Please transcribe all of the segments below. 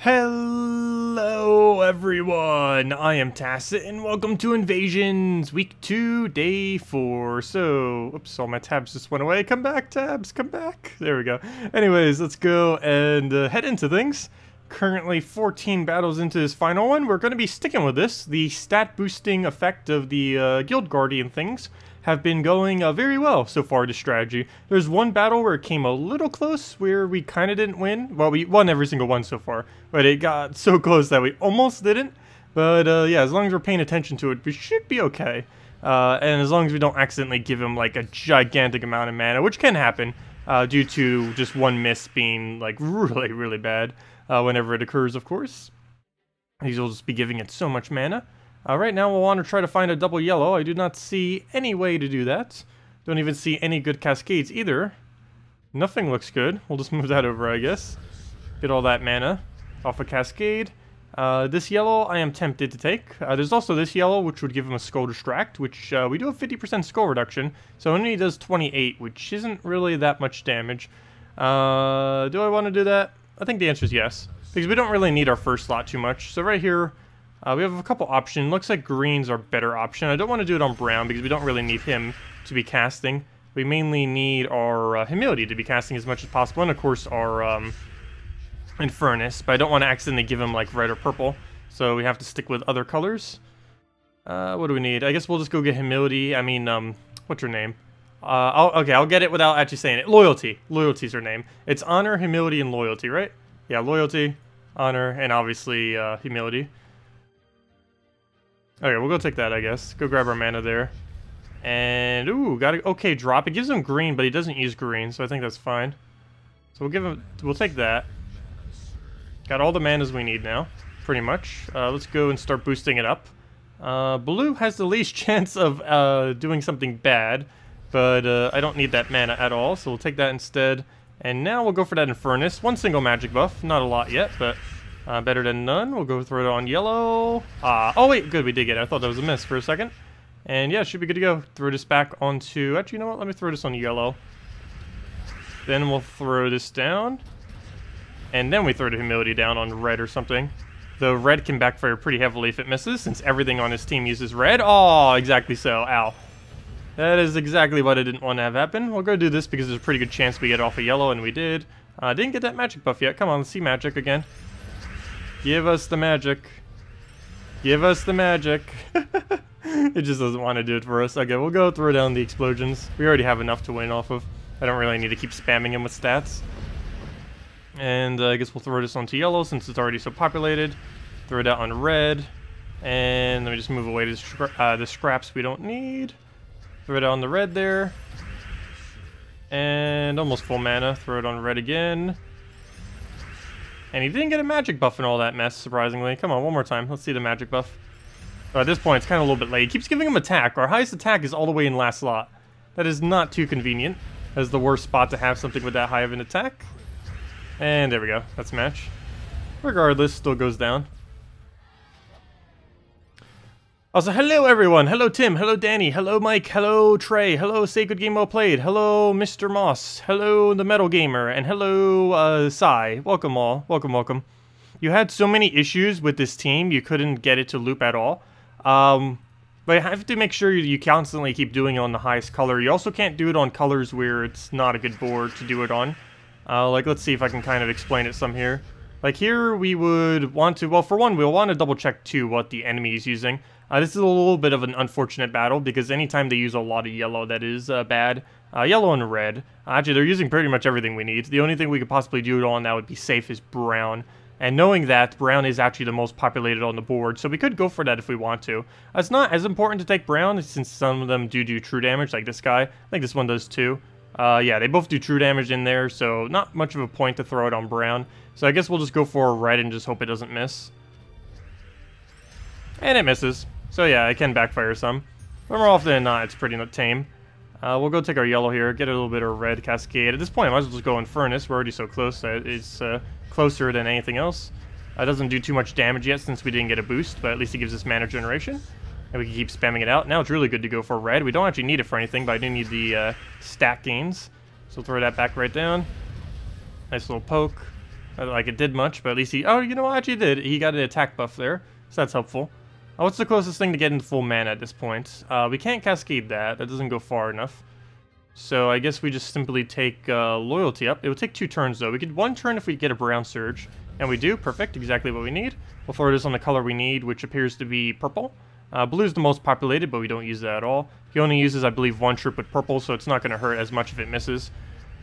Hello everyone, I am Tacet and welcome to Invasions, week 2, day 4. So, oops, all my tabs just went away. Come back, tabs, come back. There we go. Anyways, let's go and head into things. Currently 14 battles into this final one. We're going to be sticking with this. The stat boosting effect of the Guild Guardian things have been going very well so far, this strategy. There's one battle where it came a little close, where we kind of didn't win. Well, we won every single one so far, but it got so close that we almost didn't. But yeah, as long as we're paying attention to it, we should be okay. And as long as we don't accidentally give him like a gigantic amount of mana, which can happen due to just one miss being like really, really bad whenever it occurs, of course. These will just be giving it so much mana. Right now we'll want to try to find a double yellow. I do not see any way to do that. Don't even see any good cascades either. Nothing looks good. We'll just move that over, I guess. Get all that mana off a cascade. This yellow I am tempted to take. There's also this yellow, which would give him a skull distract, which we do have 50% skull reduction. So it only does 28, which isn't really that much damage. Do I want to do that? I think the answer is yes. Because we don't really need our first slot too much. So right here, we have a couple options. Looks like green's our better option. I don't want to do it on brown because we don't really need him to be casting. We mainly need our humility to be casting as much as possible, and of course our Infernus. But I don't want to accidentally give him like red or purple, so we have to stick with other colors. What do we need? I guess we'll just go get humility. I mean, what's her name? Okay, I'll get it without actually saying it. Loyalty. Loyalty's her name. It's honor, humility, and loyalty, right? Yeah, loyalty, honor, and obviously humility. Okay, we'll go take that, I guess. Go grab our mana there. And, ooh, got a okay drop. It gives him green, but he doesn't use green, so I think that's fine. So we'll take that. Got all the manas we need now, pretty much. Let's go and start boosting it up. Blue has the least chance of doing something bad, but I don't need that mana at all, so we'll take that instead. And now we'll go for that Infernus. One single magic buff, not a lot yet, but better than none. We'll go throw it on yellow. Oh wait, good, we did get it. I thought that was a miss for a second. And yeah, should be good to go. Throw this back onto, actually, you know what? Let me throw this on yellow. Then we'll throw this down. And then we throw the humility down on red or something. Though red can backfire pretty heavily if it misses, since everything on his team uses red. Oh, exactly so. Ow. That is exactly what I didn't want to have happen. We'll go do this because there's a pretty good chance we get off a yellow, and we did. Didn't get that magic buff yet. Come on, let's see magic again. Give us the magic. Give us the magic. It just doesn't want to do it for us. Okay, we'll go throw down the explosions. We already have enough to win off of. I don't really need to keep spamming him with stats. And I guess we'll throw this onto yellow since it's already so populated. Throw it out on red. And let me just move away the scraps we don't need. Throw it out on the red there. And almost full mana. Throw it on red again. And he didn't get a magic buff in all that mess, surprisingly. Come on, one more time. Let's see the magic buff. At this point, it's kind of a little bit late. He keeps giving him attack. Our highest attack is all the way in last slot. That is not too convenient. That's the worst spot to have something with that high of an attack. And there we go. That's match. Regardless, still goes down. Also, hello everyone. Hello Tim. Hello Danny. Hello Mike. Hello Trey. Hello Say Good Game Well Played. Hello Mr. Moss. Hello The Metal Gamer. And hello Sai. Welcome all. Welcome, welcome. You had so many issues with this team, you couldn't get it to loop at all. But you have to make sure you constantly keep doing it on the highest color. You also can't do it on colors where it's not a good board to do it on. Like, let's see if I can kind of explain it some here. Like here, we would want to, well, for one, we'll want to double check too what the enemy is using. This is a little bit of an unfortunate battle because anytime they use a lot of yellow, that is bad. Yellow and red. Actually, they're using pretty much everything we need. The only thing we could possibly do it on that would be safe is brown. And knowing that, brown is actually the most populated on the board, so we could go for that if we want to. It's not as important to take brown since some of them do true damage, like this guy. I think this one does too. Yeah, they both do true damage in there, so not much of a point to throw it on brown. So I guess we'll just go for red and just hope it doesn't miss. And it misses. So yeah, it can backfire some. But more often than not, it's pretty tame. We'll go take our yellow here, get a little bit of red cascade. At this point, I might as well just go Infernus. We're already so close that it's closer than anything else. It doesn't do too much damage yet since we didn't get a boost, but at least it gives us mana generation. And we can keep spamming it out. Now it's really good to go for red. We don't actually need it for anything, but I do need the stat gains. So we'll throw that back right down. Nice little poke. Not like it did much, but at least he... Oh, you know what? Actually did. He got an attack buff there, so that's helpful. What's the closest thing to getting full mana at this point? We can't cascade that. That doesn't go far enough. So I guess we just simply take loyalty up. It would take 2 turns, though. We could 1 turn if we get a brown surge. And we do. Perfect. Exactly what we need. We'll throw this on the color we need, which appears to be purple. Blue is the most populated, but we don't use that at all. He only uses, I believe, 1 troop with purple, so it's not going to hurt as much if it misses.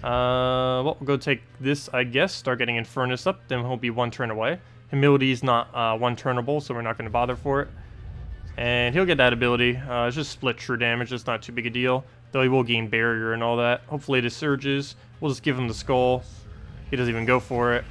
Well, we'll go take this, I guess. Start getting Infernus up. Then he'll be 1 turn away. Humility is not 1 turnable, so we're not going to bother for it. And he'll get that ability. It's just split true damage. It's not too big a deal. Though he will gain barrier and all that. Hopefully this surges. We'll just give him the skull. He doesn't even go for it.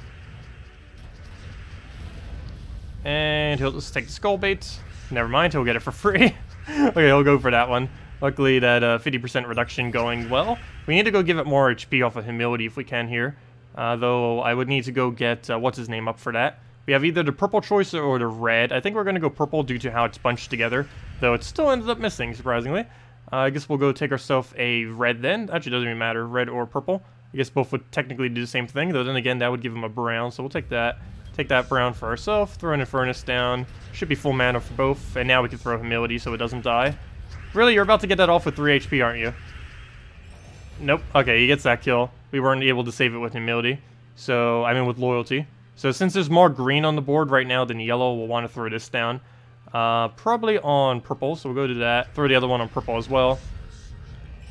And he'll just take the skull bait. Never mind, he'll get it for free. Okay, he'll go for that one. Luckily that 50% reduction going well. We need to go give it more HP off of humility if we can here. Though I would need to go get, what's his name up for that. We have either the purple choice or the red. I think we're going to go purple due to how it's bunched together. Though it still ended up missing, surprisingly. I guess we'll go take ourselves a red then. Actually, doesn't even matter, red or purple. I guess both would technically do the same thing. Though then again, that would give him a brown. So we'll take that. Take that brown for ourselves. Throw an Infernus down. Should be full mana for both. And now we can throw humility so it doesn't die. Really, you're about to get that off with 3 HP, aren't you? Nope. Okay, he gets that kill. We weren't able to save it with humility. So, I mean with loyalty. So since there's more green on the board right now than yellow, we'll want to throw this down. Probably on purple, so we'll go to that. Throw the other one on purple as well.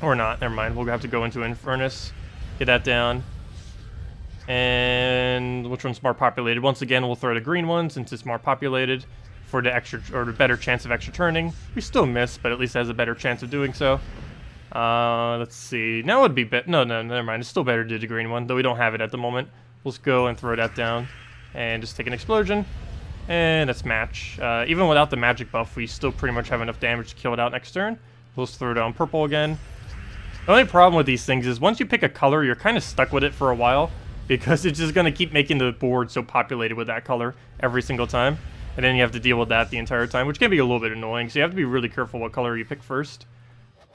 Or not, never mind. We'll have to go into Infernus. Get that down. And which one's more populated? Once again, we'll throw the green one since it's more populated for the extra or the better chance of extra turning. We still miss, but at least it has a better chance of doing so. Let's see. Now it would be no, never mind. It's still better to do the green one, though we don't have it at the moment. Let's go and throw that down and just take an explosion. And that's match. Even without the magic buff, we still pretty much have enough damage to kill it out next turn. We'll just throw it on purple again. The only problem with these things is once you pick a color, you're kind of stuck with it for a while because it's just going to keep making the board so populated with that color every single time. And then you have to deal with that the entire time, which can be a little bit annoying. So you have to be really careful what color you pick first.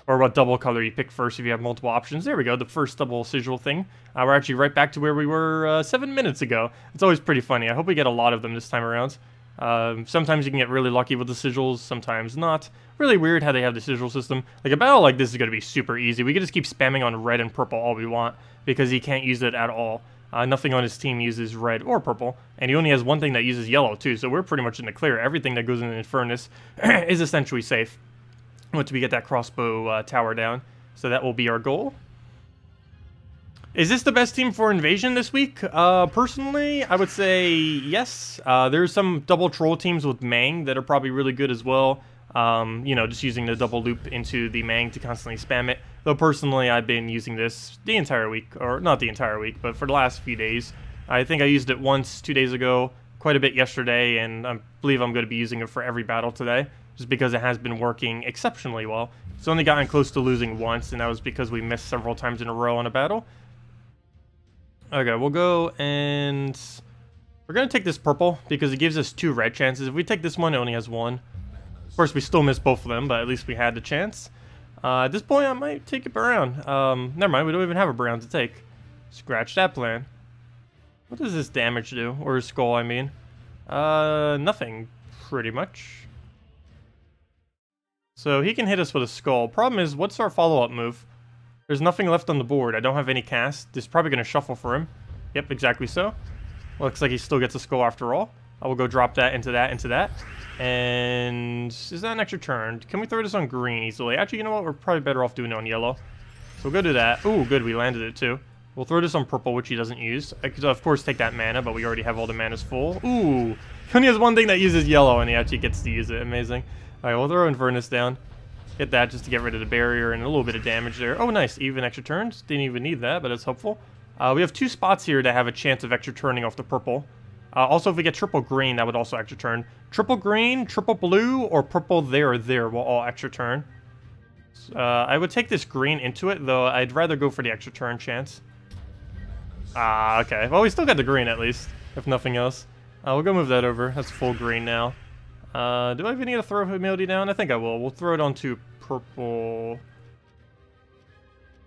Or what double color you pick first if you have multiple options. There we go, the first double sigil thing. We're actually right back to where we were 7 minutes ago. It's always pretty funny. I hope we get a lot of them this time around. Sometimes you can get really lucky with the sigils, sometimes not. Really weird how they have the sigil system. Like a battle like this is going to be super easy. We can just keep spamming on red and purple all we want because he can't use it at all. Nothing on his team uses red or purple, and he only has one thing that uses yellow too, so we're pretty much in the clear. Everything that goes in the Infernus is essentially safe. Once we get that crossbow tower down, so that will be our goal. Is this the best team for invasion this week? Personally, I would say yes. There's some double troll teams with Mang that are probably really good as well. You know, just using the double loop into the Mang to constantly spam it. Though personally, I've been using this the entire week, or not the entire week, but for the last few days. I think I used it once 2 days ago, quite a bit yesterday, and I believe I'm going to be using it for every battle today, just because it has been working exceptionally well. It's only gotten close to losing once, and that was because we missed several times in a row on a battle. Okay, we'll go and we're going to take this purple because it gives us 2 red chances. If we take this one, it only has 1. Of course, we still missed both of them, but at least we had the chance. At this point, I might take it brown. Never mind, we don't even have a brown to take. Scratch that plan. What does this damage do? Or skull, I mean. Nothing, pretty much. So he can hit us with a skull. Problem is, what's our follow-up move? There's nothing left on the board. I don't have any cast. This is probably going to shuffle for him. Yep, exactly so. Looks like he still gets a skull after all. I will go drop that, into that. And is that an extra turn? Can we throw this on green easily? Actually, you know what? We're probably better off doing it on yellow. So we'll go do that. Ooh, good. We landed it too. We'll throw this on purple, which he doesn't use. I could, of course, take that mana, but we already have all the manas full. Ooh. He only has one thing that uses yellow, and he actually gets to use it. Amazing. All right, we'll throw Infernus down. Get that just to get rid of the barrier and a little bit of damage there. Oh, nice. Even extra turns. Didn't even need that, but it's helpful. We have 2 spots here that have a chance of extra turning off the purple. Also, if we get triple green, that would also extra turn. Triple green, triple blue, or purple there will all extra turn. I would take this green into it, though I'd rather go for the extra turn chance. Okay. Well, we still got the green at least, if nothing else. We'll go move that over. That's full green now. Do I even need to throw humility down? I think I will. We'll throw it onto purple.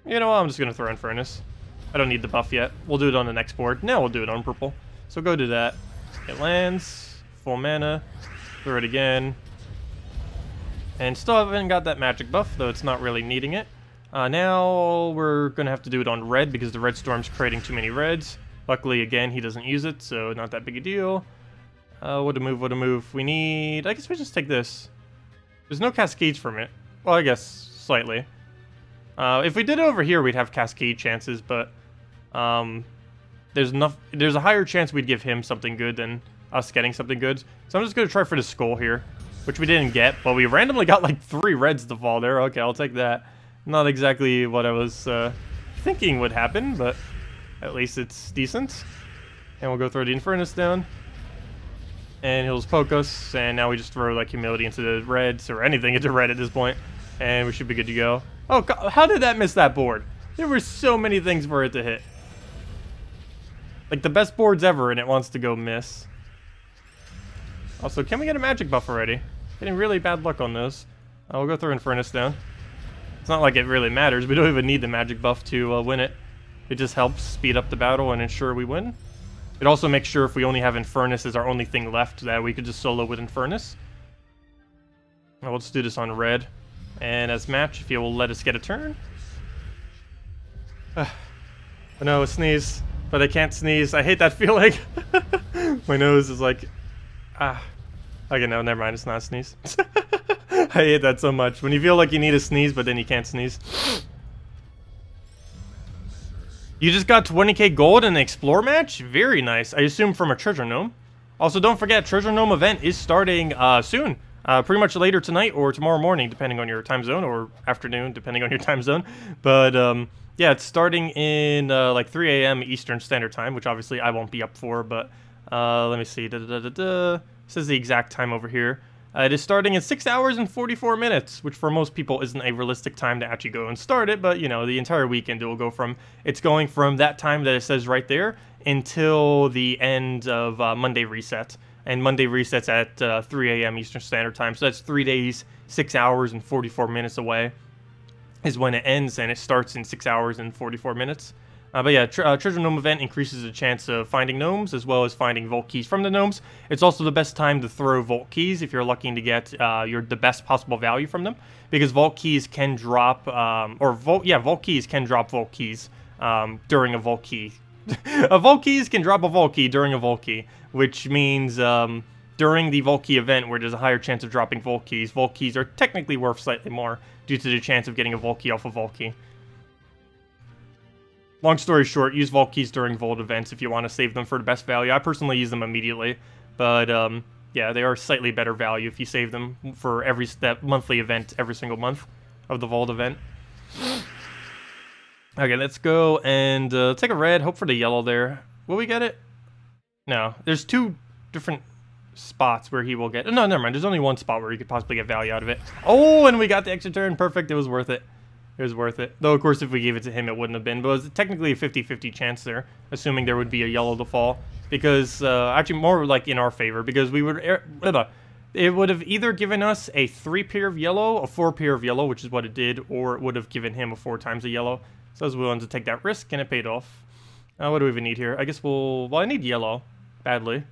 You know what? I'm just going to throw Infernus. I don't need the buff yet. We'll do it on the next board. Now we'll do it on purple. So go do that. It lands. Full mana. Throw it again. And still haven't got that magic buff, though it's not really needing it. Now we're going to have to do it on red because the red storm's creating too many reds. Luckily, again, he doesn't use it, so not that big a deal. What a move, what a move. We need... I guess we just take this. There's no cascades from it. Well, I guess slightly. If we did it over here, we'd have cascade chances, but there's a higher chance we'd give him something good than us getting something good. So I'm just going to try for the skull here, which we didn't get, but we randomly got like 3 reds to fall there. Okay, I'll take that. Not exactly what I was thinking would happen, but at least it's decent. And we'll go throw the Infernus down. And he'll just poke us, and now we just throw like Humility into the reds, or anything into red at this point, and we should be good to go. Oh, God, how did that miss that board? There were so many things for it to hit. Like the best boards ever, and it wants to go miss. Also, can we get a magic buff already? Getting really bad luck on those. We'll go throw Infernus down. It's not like it really matters. We don't even need the magic buff to win it. It just helps speed up the battle and ensure we win. It also makes sure if we only have Infernus as our only thing left, that we could just solo with Infernus. Well, let's do this on red. And as match, if you will let us get a turn. Oh no, a sneeze. But I can't sneeze. I hate that feeling. My nose is like... Okay, no, never mind. It's not a sneeze. I hate that so much. When you feel like you need a sneeze, but then you can't sneeze. You just got 20k gold in the Explore match? Very nice. I assume from a Treasure Gnome. Also, don't forget, Treasure Gnome event is starting soon. Pretty much later tonight or tomorrow morning, depending on your time zone, or afternoon, depending on your time zone. But, yeah, it's starting in, like, 3 a.m. Eastern Standard Time, which obviously I won't be up for, but, let me see. This is the exact time over here. It is starting in 6 hours and 44 minutes, which for most people isn't a realistic time to actually go and start it, but, you know, the entire weekend it will go from, it's going from that time that it says right there until the end of Monday reset. And Monday resets at 3 a.m. Eastern Standard Time, so that's 3 days, 6 hours, and 44 minutes away is when it ends, and it starts in 6 hours and 44 minutes. But yeah, Treasure Gnome event increases the chance of finding gnomes, as well as finding Vault Keys from the gnomes. It's also the best time to throw Vault Keys if you're looking to get the best possible value from them, because Vault Keys can drop, Vault Keys can drop Vault Keys during a Vault Key. Vault Keys can drop a Vault Key during a Vault Key, which means during the Vault Key event where there's a higher chance of dropping Vault Keys are technically worth slightly more due to the chance of getting a Vault Key off a Vault Key. Long story short, use Vault Keys during Vault events if you want to save them for the best value. I personally use them immediately, but yeah, they are slightly better value if you save them for that monthly event every single month of the Vault event. Okay, let's go and take a red, hope for the yellow there. Will we get it? No, there's 2 different spots where he will get... No, never mind, there's only 1 spot where he could possibly get value out of it. Oh, and we got the extra turn, perfect, it was worth it. It was worth it. Though, of course, if we gave it to him, it wouldn't have been. But it was technically a 50-50 chance there, assuming there would be a yellow to fall. Because, actually, more like in our favor. Because we would... It would have either given us a 3 pair of yellow, a 4 pair of yellow, which is what it did, or it would have given him a 4 times a yellow. So I was willing to take that risk, and it paid off. What do we even need here? I guess we'll... Well, I need yellow, badly.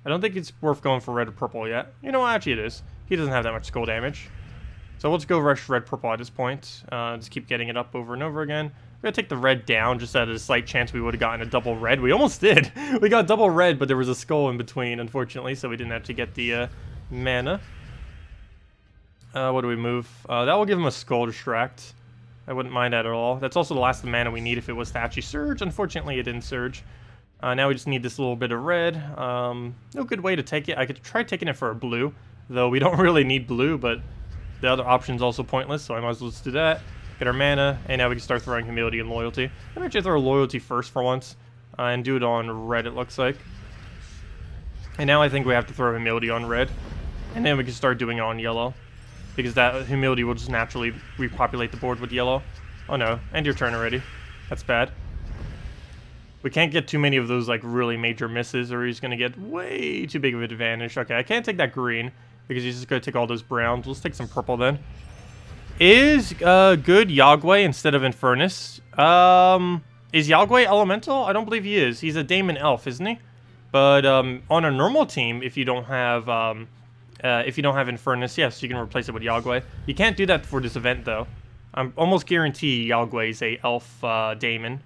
I don't think it's worth going for red or purple yet. You know what? Actually, it is. He doesn't have that much skull damage. So let's go rush red-purple at this point. Just keep getting it up over and over again. We're going to take the red down just out of a slight chance we would have gotten a double red. We almost did. We got double red, but there was a skull in between, unfortunately, so we didn't actually get the mana. What do we move? That will give him a skull distract. I wouldn't mind that at all. That's also the last mana we need if it was to actually surge. Unfortunately, it didn't surge. Now we just need this little bit of red. No good way to take it. I could try taking it for a blue, though we don't really need blue, but... The other option's also pointless, so I might as well just do that. Get our mana, and now we can start throwing Humility and Loyalty. I'm actually throw Loyalty first for once, and do it on red, it looks like. And now I think we have to throw Humility on red, and then we can start doing it on yellow. Because that Humility will just naturally repopulate the board with yellow. Oh no, end your turn already. That's bad. We can't get too many of those like really major misses, or he's going to get way too big of an advantage. Okay, I can't take that green. Because he's just going to take all those browns. Let's take some purple then. Is good Yagway instead of Infernus? Is Yagway elemental? I don't believe he is. He's a Daemon elf, isn't he? But on a normal team, if you don't have Infernus, yes, you can replace it with Yagwe. You can't do that for this event though. I'm almost guarantee Yagwe is a elf daemon.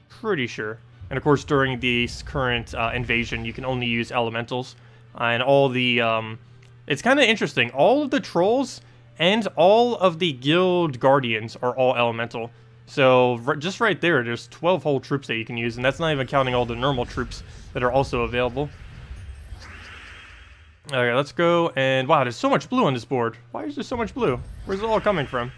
Pretty sure. And of course, during this current invasion, you can only use elementals. And all the it's kind of interesting. All of the trolls and all of the guild guardians are all elemental. So just right there, there's 12 whole troops that you can use, and that's not even counting all the normal troops that are also available. Okay, let's go. And wow, there's so much blue on this board. Why is there so much blue? Where's it all coming from?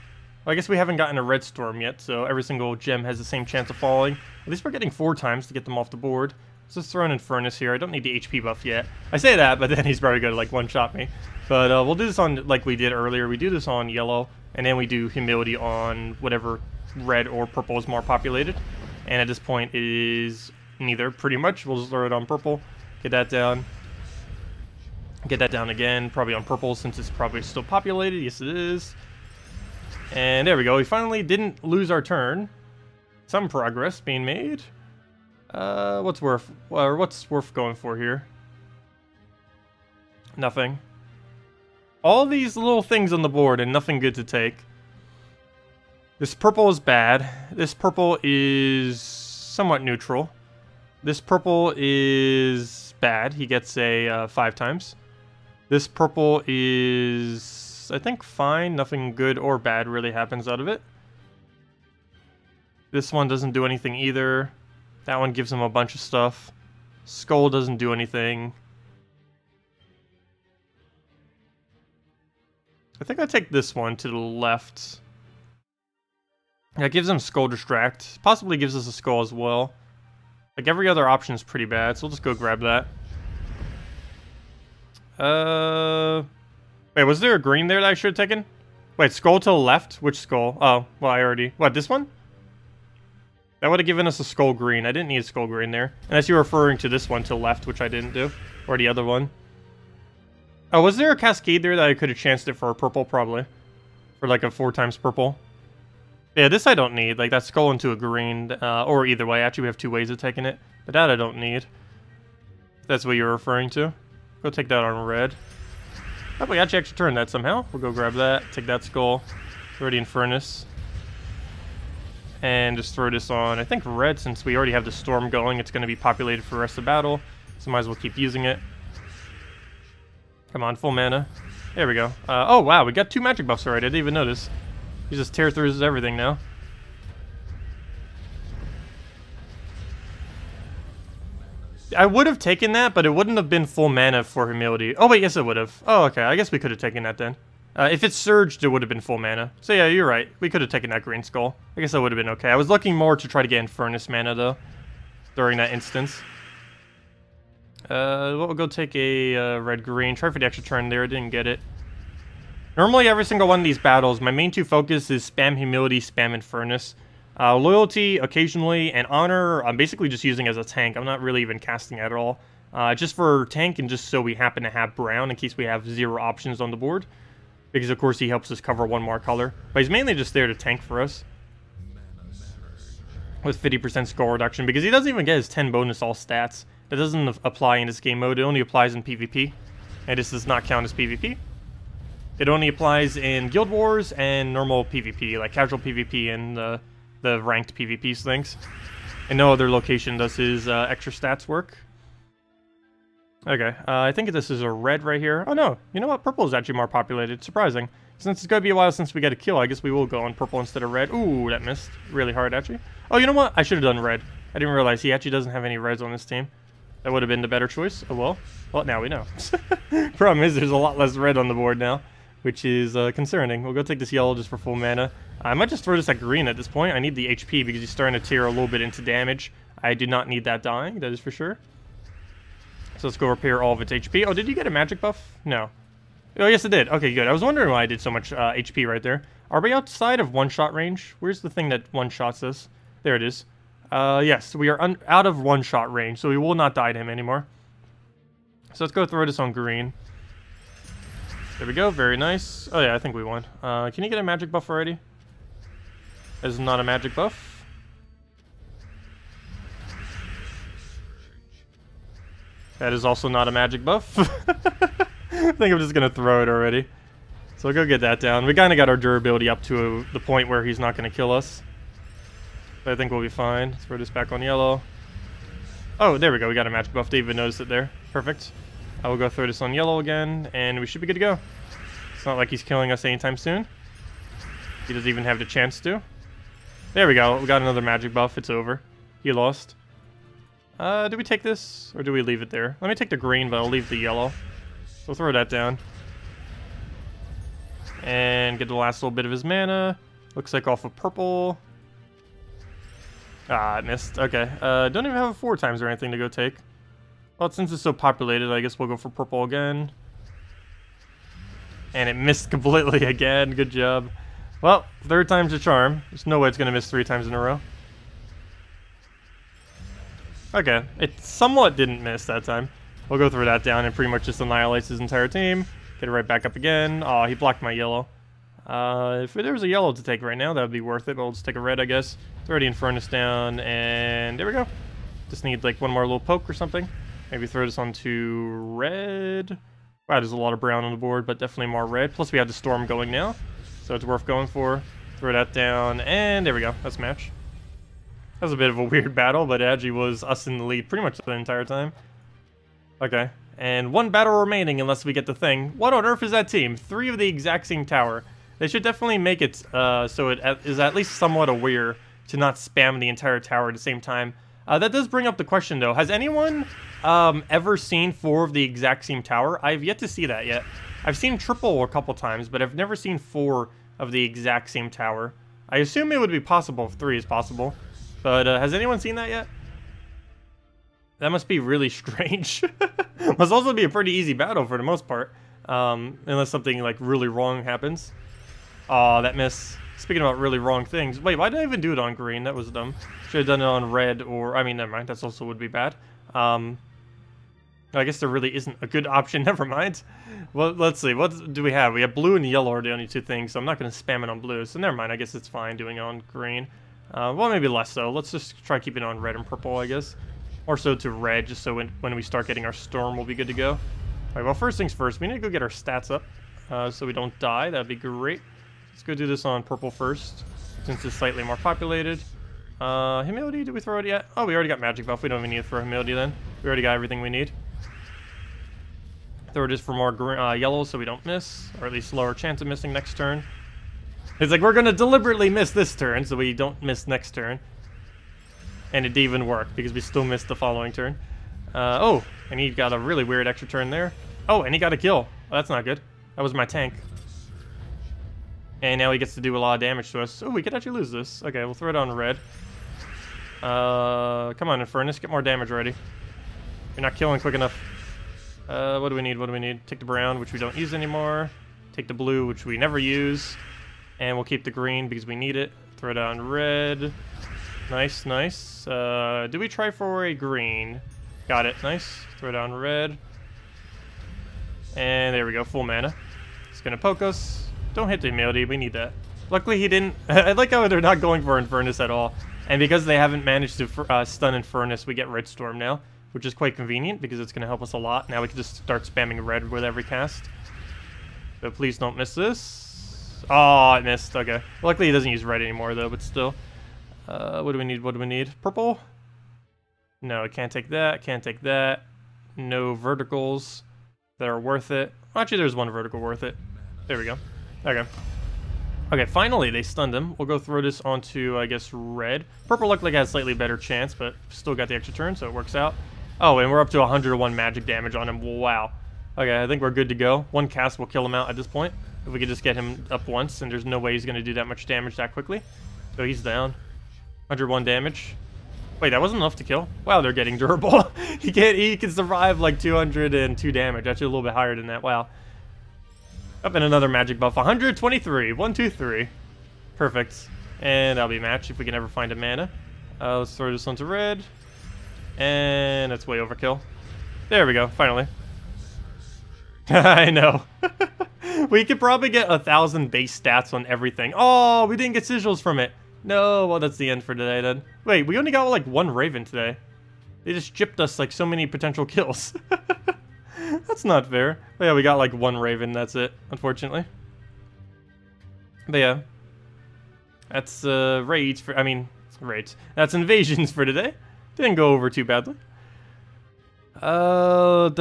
Well, I guess we haven't gotten a red storm yet, so every single gem has the same chance of falling. At least we're getting 4 times to get them off the board. Let's just throw an Infernus here. I don't need the HP buff yet. I say that, but then he's probably going to like one-shot me. But we'll do this on like we did earlier. We do this on yellow, and then we do humility on whatever red or purple is more populated. And at this point it is neither, pretty much. We'll just throw it on purple. Get that down. Get that down again, probably on purple since it's probably still populated. Yes, it is. And there we go. We finally didn't lose our turn. Some progress being made. What's worth going for here? Nothing. All these little things on the board and nothing good to take. This purple is bad. This purple is somewhat neutral. This purple is bad. He gets a 5 times. This purple is, I think, fine. Nothing good or bad really happens out of it. This one doesn't do anything either. That one gives him a bunch of stuff. Skull doesn't do anything. I think I take this one to the left. That gives him Skull Distract. Possibly gives us a Skull as well. Like every other option is pretty bad, so we'll just go grab that. Wait, was there a green there that I should have taken? Wait, Skull to the left? Which Skull? Oh, well, I already... What, this one? That would have given us a Skull Green. I didn't need a Skull Green there. Unless you're referring to this one to the left, which I didn't do. Or the other one. Oh, was there a Cascade there that I could have chanced it for a purple? Probably. For like a 4 times purple. Yeah, this I don't need. Like, that Skull into a green. Or either way. Actually, we have 2 ways of taking it. But that I don't need. If that's what you're referring to. Go take that on red. Oh, we actually turned that somehow. We'll go grab that. Take that Skull. Throw the Infernus. And just throw this on, I think, red, since we already have the storm going. It's going to be populated for the rest of the battle. So might as well keep using it. Come on, full mana. There we go. Oh, wow, we got 2 magic buffs already. I didn't even notice. He just tear through everything now. I would have taken that, but it wouldn't have been full mana for humility. Oh, wait, yes, it would have. Oh, okay, I guess we could have taken that then. If it surged, it would have been full mana. So yeah, you're right. We could have taken that green skull. I guess that would have been okay. I was looking more to try to get Infernus mana, though, during that instance. We'll go take a red-green. Try for the extra turn there. Didn't get it. Normally, every single one of these battles, my main 2 focus is spam humility, spam Infernus. Loyalty, occasionally, and honor, I'm basically just using as a tank. I'm not really even casting at all. Just for tank and just so we happen to have brown in case we have 0 options on the board. Because, of course, he helps us cover 1 more color. But he's mainly just there to tank for us. With 50% skull reduction. Because he doesn't even get his 10 bonus all stats. That doesn't apply in this game mode. It only applies in PvP. And this does not count as PvP. It only applies in Guild Wars and normal PvP. Like casual PvP and the ranked PvP things. And no other location does his extra stats work. Okay, I think this is a red right here. Oh no, you know what? Purple is actually more populated. Surprising. Since it's going to be a while since we get a kill, I guess we will go on purple instead of red. Ooh, that missed really hard, actually. Oh, you know what? I should have done red. I didn't realize he actually doesn't have any reds on this team. That would have been the better choice. Oh well. Well, now we know. Problem is, there's a lot less red on the board now, which is concerning. We'll go take this yellow just for full mana. I might just throw this at green at this point. I need the HP because he's starting to tear a little bit into damage. I do not need that dying, that is for sure. So let's go repair all of its HP. Oh, did you get a magic buff? No. Oh, yes, it did. Okay, good. I was wondering why I did so much HP right there. Are we outside of one-shot range? Where's the thing that one-shots us? There it is. Yes, we are out of one-shot range, so we will not die to him anymore. So let's go throw this on green. There we go. Very nice. Oh, yeah, I think we won. Can you get a magic buff already? This is not a magic buff. That is also not a magic buff. I think I'm just gonna throw it already. So we'll go get that down. We kind of got our durability up to the point where he's not gonna kill us. But I think we'll be fine. Let's throw this back on yellow. Oh, there we go. We got a magic buff. Didn't even notice it there. Perfect. I will go throw this on yellow again, and we should be good to go. It's not like he's killing us anytime soon. He doesn't even have the chance to. There we go. We got another magic buff. It's over. He lost. Do we take this, or do we leave it there? Let me take the green, but I'll leave the yellow. We'll throw that down. And get the last little bit of his mana. Looks like off of purple. Ah, it missed. Okay. Don't even have a 4 times or anything to go take. Well, since it's so populated, I guess we'll go for purple again. And it missed completely again. Good job. Well, 3rd time's a charm. There's no way it's going to miss 3 times in a row. Okay. It somewhat didn't miss that time. We'll go through that down and pretty much just annihilates his entire team. Get it right back up again. Oh, he blocked my yellow. If there was a yellow to take right now, that would be worth it. But we'll just take a red, I guess. Throw the Infernus down, and there we go. Just need like one more little poke or something. Maybe throw this onto red. Wow, there's a lot of brown on the board, but definitely more red. Plus we have the storm going now, so it's worth going for. Throw that down, and there we go. That's match. That was a bit of a weird battle, but it actually was us in the lead pretty much the entire time. Okay, and 1 battle remaining unless we get the thing. What on earth is that team? 3 of the exact same tower. They should definitely make it so it is at least somewhat aware to not spam the entire tower at the same time. That does bring up the question, though. Has anyone ever seen 4 of the exact same tower? I've yet to see that yet. I've seen triple a couple times, but I've never seen 4 of the exact same tower. I assume it would be possible if 3 is possible. But has anyone seen that yet? That must be really strange. Must also be a pretty easy battle for the most part. Unless something like really wrong happens. Aw, that miss. Speaking about really wrong things. Wait, why did I even do it on green? That was dumb. Should have done it on red or... I mean, never mind. That also would be bad. I guess there really isn't a good option. Never mind. Well, let's see. What do we have? We have blue and yellow are the only 2 things, so I'm not going to spam it on blue. So never mind. I guess it's fine doing it on green. Well, maybe less so. Let's just try keeping it on red and purple, I guess. Or so to red, just so when we start getting our storm, we'll be good to go. All right, well, first things first. We need to go get our stats up so we don't die. That'd be great. Let's go do this on purple first, since it's slightly more populated. Humility, did we throw it yet? Oh, we already got magic buff. We don't even need to throw humility then. We already got everything we need. Throw this for more yellow so we don't miss, or at least lower chance of missing next turn. It's like we're going to deliberately miss this turn so we don't miss next turn. And it didn't even work because we still missed the following turn. Oh, and he got a really weird extra turn there. Oh, and he got a kill. Oh, that's not good. That was my tank. And now he gets to do a lot of damage to us. Oh, we could actually lose this. Okay, we'll throw it on red. Come on, Infernus, get more damage already. You're not killing quick enough. What do we need? What do we need? Take the brown, which we don't use anymore. Take the blue, which we never use. And we'll keep the green because we need it. Throw it on red. Nice, nice. Do we try for a green? Got it. Nice. Throw it on red. And there we go. Full mana. It's going to poke us. Don't hit the immunity. We need that. Luckily, he didn't. I like how they're not going for Infernus at all. And because they haven't managed to stun Infernus, we get Red Storm now, which is quite convenient because it's going to help us a lot. Now we can just start spamming red with every cast. So please don't miss this. Oh, it missed. Okay. Luckily, he doesn't use red anymore, though, but still. What do we need? What do we need? Purple? No, can't take that. Can't take that. No verticals that are worth it. Actually, there's one vertical worth it. There we go. Okay. Okay, finally they stunned him. We'll go throw this onto, I guess, red. Purple looked like it had a slightly better chance, but still got the extra turn, so it works out. Oh, and we're up to 101 magic damage on him. Wow. Okay, I think we're good to go. 1 cast will kill him out at this point. If we could just get him up once, and there's no way he's going to do that much damage that quickly. So he's down. 101 damage. Wait, that wasn't enough to kill? Wow, they're getting durable. He can survive like 202 damage. Actually a little bit higher than that. Wow. Up in another magic buff. 123. 1, 2, 3. Perfect. And that'll be match if we can ever find a mana. Let's throw this onto red. And that's way overkill. There we go, finally. I know. We could probably get 1,000 base stats on everything. Oh, we didn't get sigils from it. No, well, that's the end for today then. Wait, we only got like 1 Raven today. They just gypped us like so many potential kills. That's not fair. But yeah, we got like 1 Raven, that's it, unfortunately. But yeah. That's raids for, I mean, raids. That's invasions for today. Didn't go over too badly. Let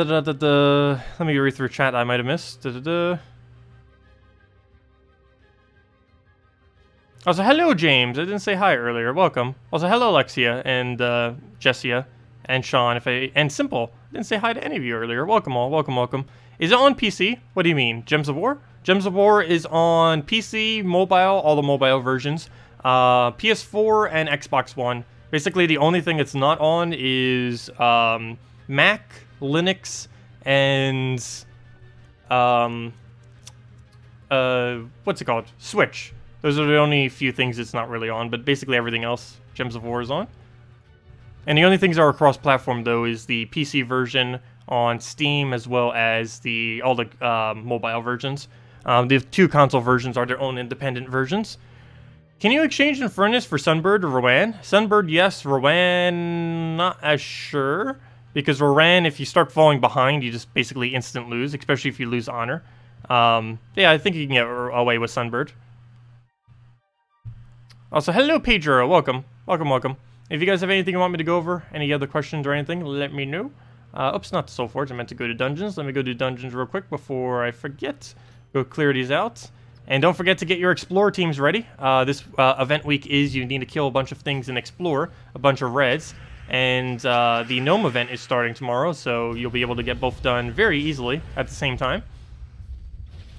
me read through chat I might have missed. Also, hello, James. I didn't say hi earlier. Welcome. Also, hello, Alexia and Jessia and Sean. And Simple. I didn't say hi to any of you earlier. Welcome all. Welcome, welcome. Is it on PC? What do you mean? Gems of War? Gems of War is on PC, mobile, all the mobile versions, PS4 and Xbox One. Basically, the only thing it's not on is Mac, Linux, and what's it called? Switch. Those are the only few things it's not really on, but basically everything else, Gems of War is on. And the only things that are cross-platform, though, is the PC version on Steam, as well as all the mobile versions. The 2 console versions are their own independent versions. Can you exchange Infernus for Sunbird or Rowan? Sunbird, yes. Rowan, not as sure. Because Rowan, if you start falling behind, you just basically instant lose, especially if you lose honor. Yeah, I think you can get away with Sunbird. Also, hello, Pedro. Welcome. Welcome, welcome. If you guys have anything you want me to go over, any other questions or anything, let me know. Oops, not Soulforge. I meant to go to dungeons. Let me go do dungeons real quick before I forget. Go clear these out. And don't forget to get your Explorer teams ready. This event week is you need to kill a bunch of things and explore, a bunch of reds. And the gnome event is starting tomorrow, so you'll be able to get both done very easily at the same time.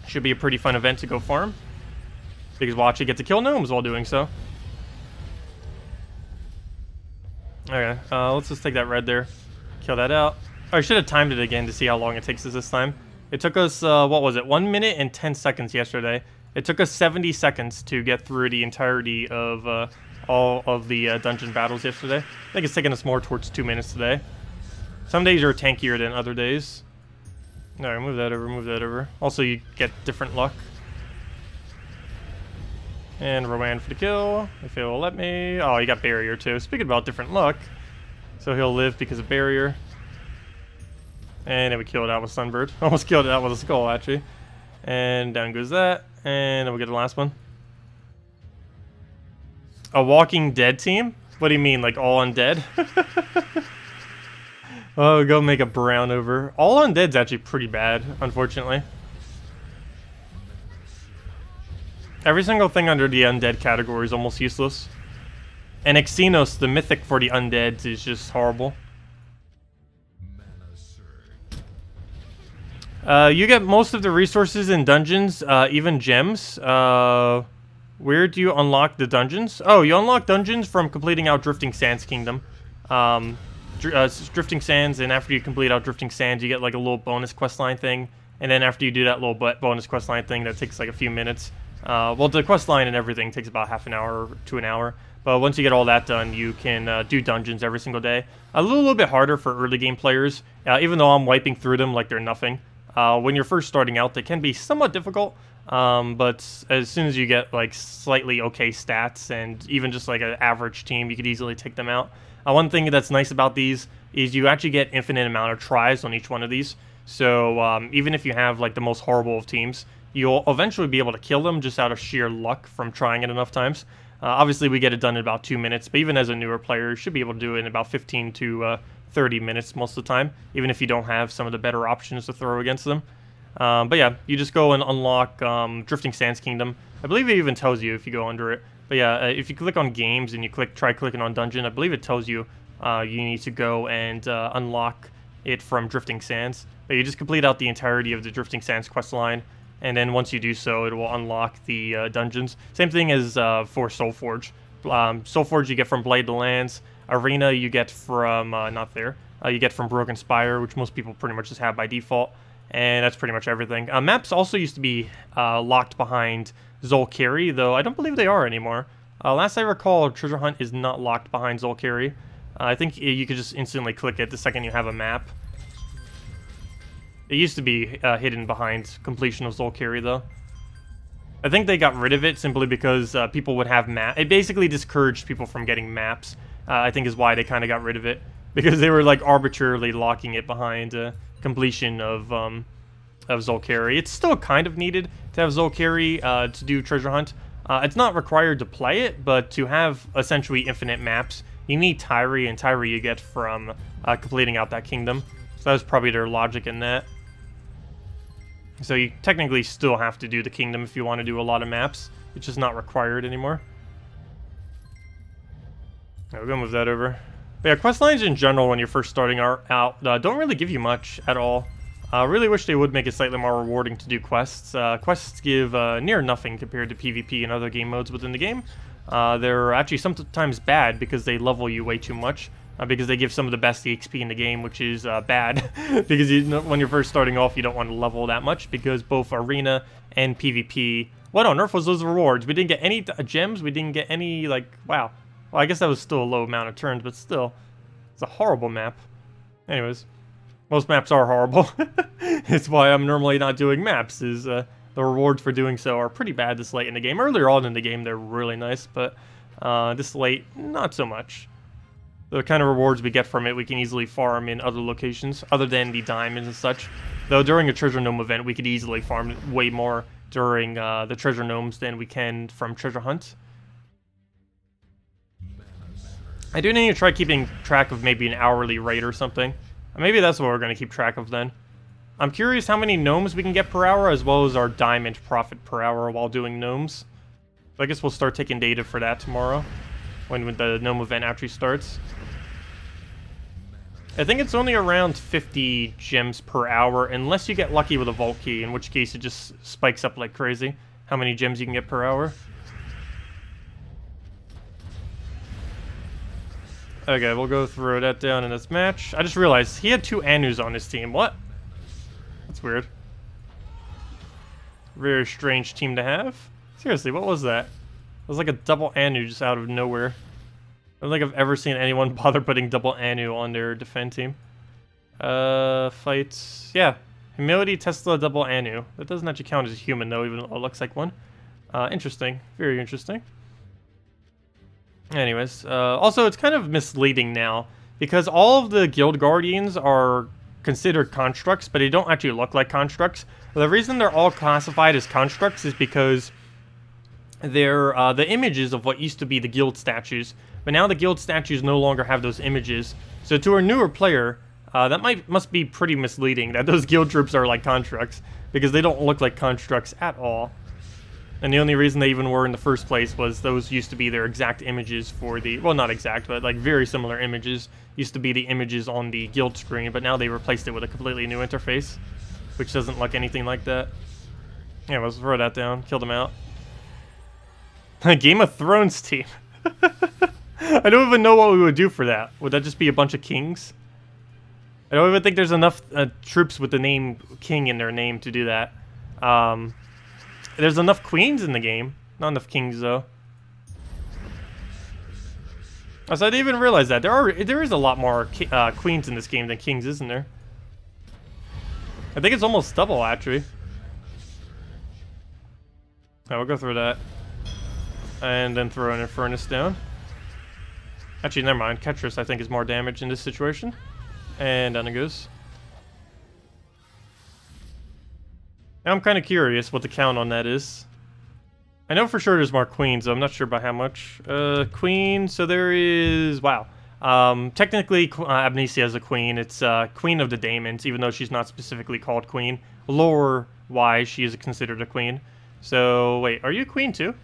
Should be a pretty fun event to go farm. Because we'll actually get to kill gnomes while doing so. Okay, let's just take that red there. Kill that out. Oh, I should have timed it again to see how long it takes us this time. It took us, what was it, 1 minute and 10 seconds yesterday. It took us 70 seconds to get through the entirety of all of the dungeon battles yesterday. I think it's taking us more towards 2 minutes today. Some days are tankier than other days. Alright, move that over, move that over. Also, you get different luck. And Rowan for the kill, if it will let me. Oh, he got barrier too. Speaking about different luck. So he'll live because of barrier. And then we killed it out with Sunbird. Almost killed it out with a skull, actually. And down goes that. And then we'll get the last one. A Walking Dead team? What do you mean, like all undead? Oh, go make a brown over. All undead's actually pretty bad, unfortunately. Every single thing under the undead category is almost useless. And Xenos, the mythic for the undead, is just horrible. You get most of the resources in dungeons, even gems. Where do you unlock the dungeons? Oh, you unlock dungeons from completing out Drifting Sands Kingdom. Drifting Sands, and after you complete out Drifting Sands, you get like a little bonus questline thing. And then after you do that little bonus questline thing, that takes like a few minutes. Well, the questline and everything takes about half an hour to an hour. But once you get all that done, you can do dungeons every single day. A little bit harder for early game players, even though I'm wiping through them like they're nothing. When you're first starting out, they can be somewhat difficult. But as soon as you get like slightly okay stats and even just like an average team, you could easily take them out. One thing that's nice about these is you actually get infinite amount of tries on each one of these. So even if you have like the most horrible of teams, you'll eventually be able to kill them just out of sheer luck from trying it enough times. Obviously, we get it done in about 2 minutes, but even as a newer player, you should be able to do it in about 15 to 30 minutes most of the time, even if you don't have some of the better options to throw against them. But yeah, you just go and unlock Drifting Sands Kingdom. I believe it even tells you if you go under it. But yeah, if you click on Games and you try clicking on Dungeon, I believe it tells you you need to go and unlock it from Drifting Sands. But you just complete out the entirety of the Drifting Sands quest line, and then once you do so, it will unlock the dungeons. Same thing as for Soulforge. Soulforge you get from Blade the Lands. Arena you get from, not there, you get from Broken Spire, which most people pretty much just have by default. And that's pretty much everything. Maps also used to be locked behind Zolkiri, though I don't believe they are anymore. Last I recall, Treasure Hunt is not locked behind Zolkiri. I think you could just instantly click it the second you have a map. It used to be hidden behind completion of Zolkiri, though. I think they got rid of it simply because people would have maps. It basically discouraged people from getting maps, I think is why they kind of got rid of it. because they were like arbitrarily locking it behind completion of Zolkari. It's still kind of needed to have Zolkari to do treasure hunt. It's not required to play it, but to have essentially infinite maps, you need Tyri, and Tyri you get from completing out that kingdom. So that was probably their logic in that. So you technically still have to do the kingdom if you want to do a lot of maps. It's just not required anymore. We're gonna move that over. But yeah, quest lines in general when you're first starting out don't really give you much at all. I really wish they would make it slightly more rewarding to do quests. Quests give near nothing compared to PvP and other game modes within the game. They're actually sometimes bad because they level you way too much. Because they give some of the best EXP in the game, which is bad. Because when you're first starting off, you don't want to level that much, because both Arena and PvP... What on earth was those rewards? We didn't get any gems, we didn't get any, like, wow. Well, I guess that was still a low amount of turns, but still. It's a horrible map. Anyways, most maps are horrible. It's why I'm normally not doing maps, is the rewards for doing so are pretty bad this late in the game. Earlier on in the game, they're really nice, but this late, not so much. The kind of rewards we get from it, we can easily farm in other locations, other than the diamonds and such. Though during a treasure gnome event, we could easily farm way more during the treasure gnomes than we can from treasure hunt. I do need to try keeping track of maybe an hourly rate or something. Maybe that's what we're going to keep track of then. I'm curious how many gnomes we can get per hour, as well as our diamond profit per hour while doing gnomes. So I guess we'll start taking data for that tomorrow, when the gnome event actually starts. I think it's only around 50 gems per hour, unless you get lucky with a vault key, in which case it just spikes up like crazy, how many gems you can get per hour. Okay, we'll go throw that down in this match. I just realized he had 2 Anus on his team. What? That's weird. Very strange team to have. Seriously, what was that? It was like a double Anu just out of nowhere. I don't think I've ever seen anyone bother putting double Anu on their defend team. Fights. Yeah. Humility, Tesla, double Anu. That doesn't actually count as a human, though, even though it looks like one. Interesting. Very interesting. Anyways, also, it's kind of misleading now, because all of the Guild Guardians are considered constructs, but they don't actually look like constructs. The reason they're all classified as constructs is because they're the images of what used to be the guild statues, but now the guild statues no longer have those images. So to a newer player, that must be pretty misleading, that those guild troops are like constructs, because they don't look like constructs at all. And the only reason they even were in the first place was those used to be their exact images for the, well, not exact, but like very similar images used to be the images on the guild screen, but now they replaced it with a completely new interface, which doesn't look anything like that. Yeah, let's throw that down, kill them out. Game of Thrones team. I don't even know what we would do for that. Would that just be a bunch of kings? I don't even think there's enough troops with the name king in their name to do that. There's enough queens in the game. Not enough kings, though. Oh, so I didn't even realize that. There is a lot more queens in this game than kings, isn't there? I think it's almost double, actually. Oh, we'll go through that. And then throw an furnace down. Actually, never mind. Ketris, I think, is more damage in this situation. And down it goes. Now I'm kind of curious what the count on that is. I know for sure there's more queens, though I'm not sure by how much. Queen, so there is... Wow. Technically, Amnesia is a queen. It's Queen of the Daemons, even though she's not specifically called queen. Lore-wise, she is considered a queen. So, wait, are you a queen too?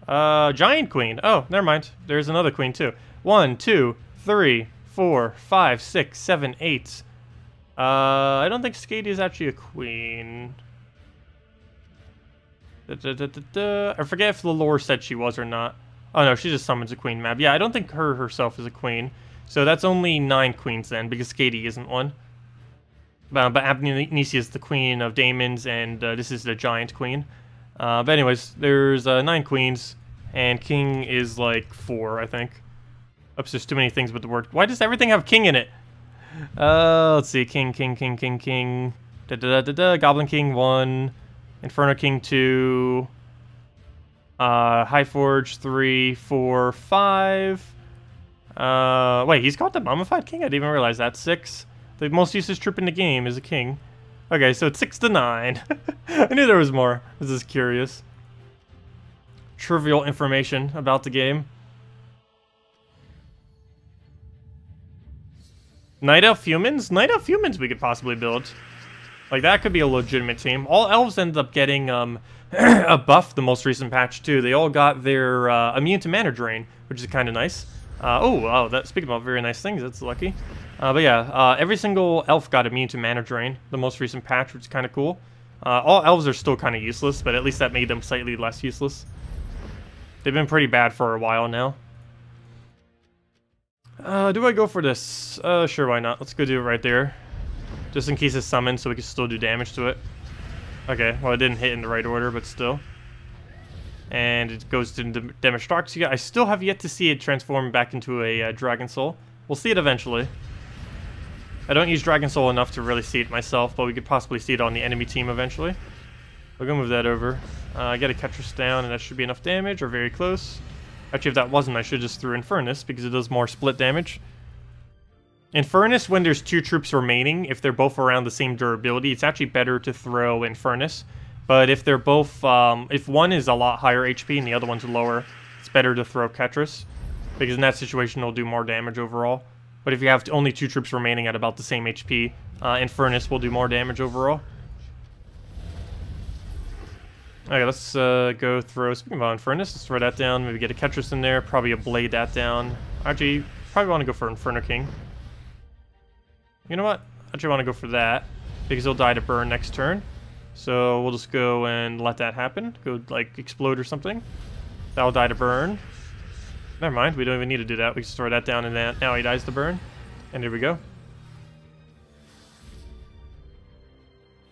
Giant queen. Oh, never mind. There's another queen too. 1, 2, 3, 4, 5, 6, 7, 8. I don't think Skady is actually a queen. I forget if the lore said she was or not. Oh no, she just summons a queen map. Yeah, I don't think her herself is a queen. So that's only 9 queens then, because Skady isn't one. But Amnesia is the queen of Daemons, and this is the giant queen. But anyways, there's 9 queens, and king is like 4, I think. Oops, there's too many things with the word. Why does everything have king in it? Let's see. King. Goblin King 1. Inferno King 2. Highforge 3, 4, 5. Wait, he's called the Mummified King? I didn't even realize that. 6. The most useless troop in the game is a king. Okay, so it's 6 to 9. I knew there was more. This is curious. Trivial information about the game. Night Elf Humans? Night Elf Humans we could possibly build. Like, that could be a legitimate team. All elves ended up getting a buff the most recent patch, too. They all got their immune to mana drain, which is kind of nice. Wow, speaking about very nice things, that's lucky. But yeah, every single elf got immune to mana drain, the most recent patch, which is kind of cool. All elves are still kind of useless, but at least that made them slightly less useless. They've been pretty bad for a while now. Do I go for this? Sure, why not? Let's go do it right there. Just in case it's summoned, so we can still do damage to it. Okay, well, it didn't hit in the right order, but still. And it goes to Demonstraxia. I still have yet to see it transform back into a Dragon Soul. We'll see it eventually. I don't use Dragon Soul enough to really see it myself, but we could possibly see it on the enemy team eventually. We're gonna move that over. Get a Ketris down, and that should be enough damage, or very close. Actually, if that wasn't, I should just throw Infernus, because it does more split damage. Infernus, when there's 2 troops remaining, if they're both around the same durability, it's actually better to throw Infernus. But if they're both, if one is a lot higher HP and the other one's lower, it's better to throw Ketris, because in that situation it'll do more damage overall. But if you have only 2 troops remaining at about the same HP, Infernus will do more damage overall. Okay, let's go throw, speaking about Infernus, let's throw that down, maybe get a Ketris in there, probably a Blade that down. Actually, probably want to go for Inferno King. You know what? I actually want to go for that, because he'll die to burn next turn. So we'll just go and let that happen. Go, like, explode or something. That'll die to burn. Never mind, we don't even need to do that. We just throw that down and then now he dies to burn. And here we go.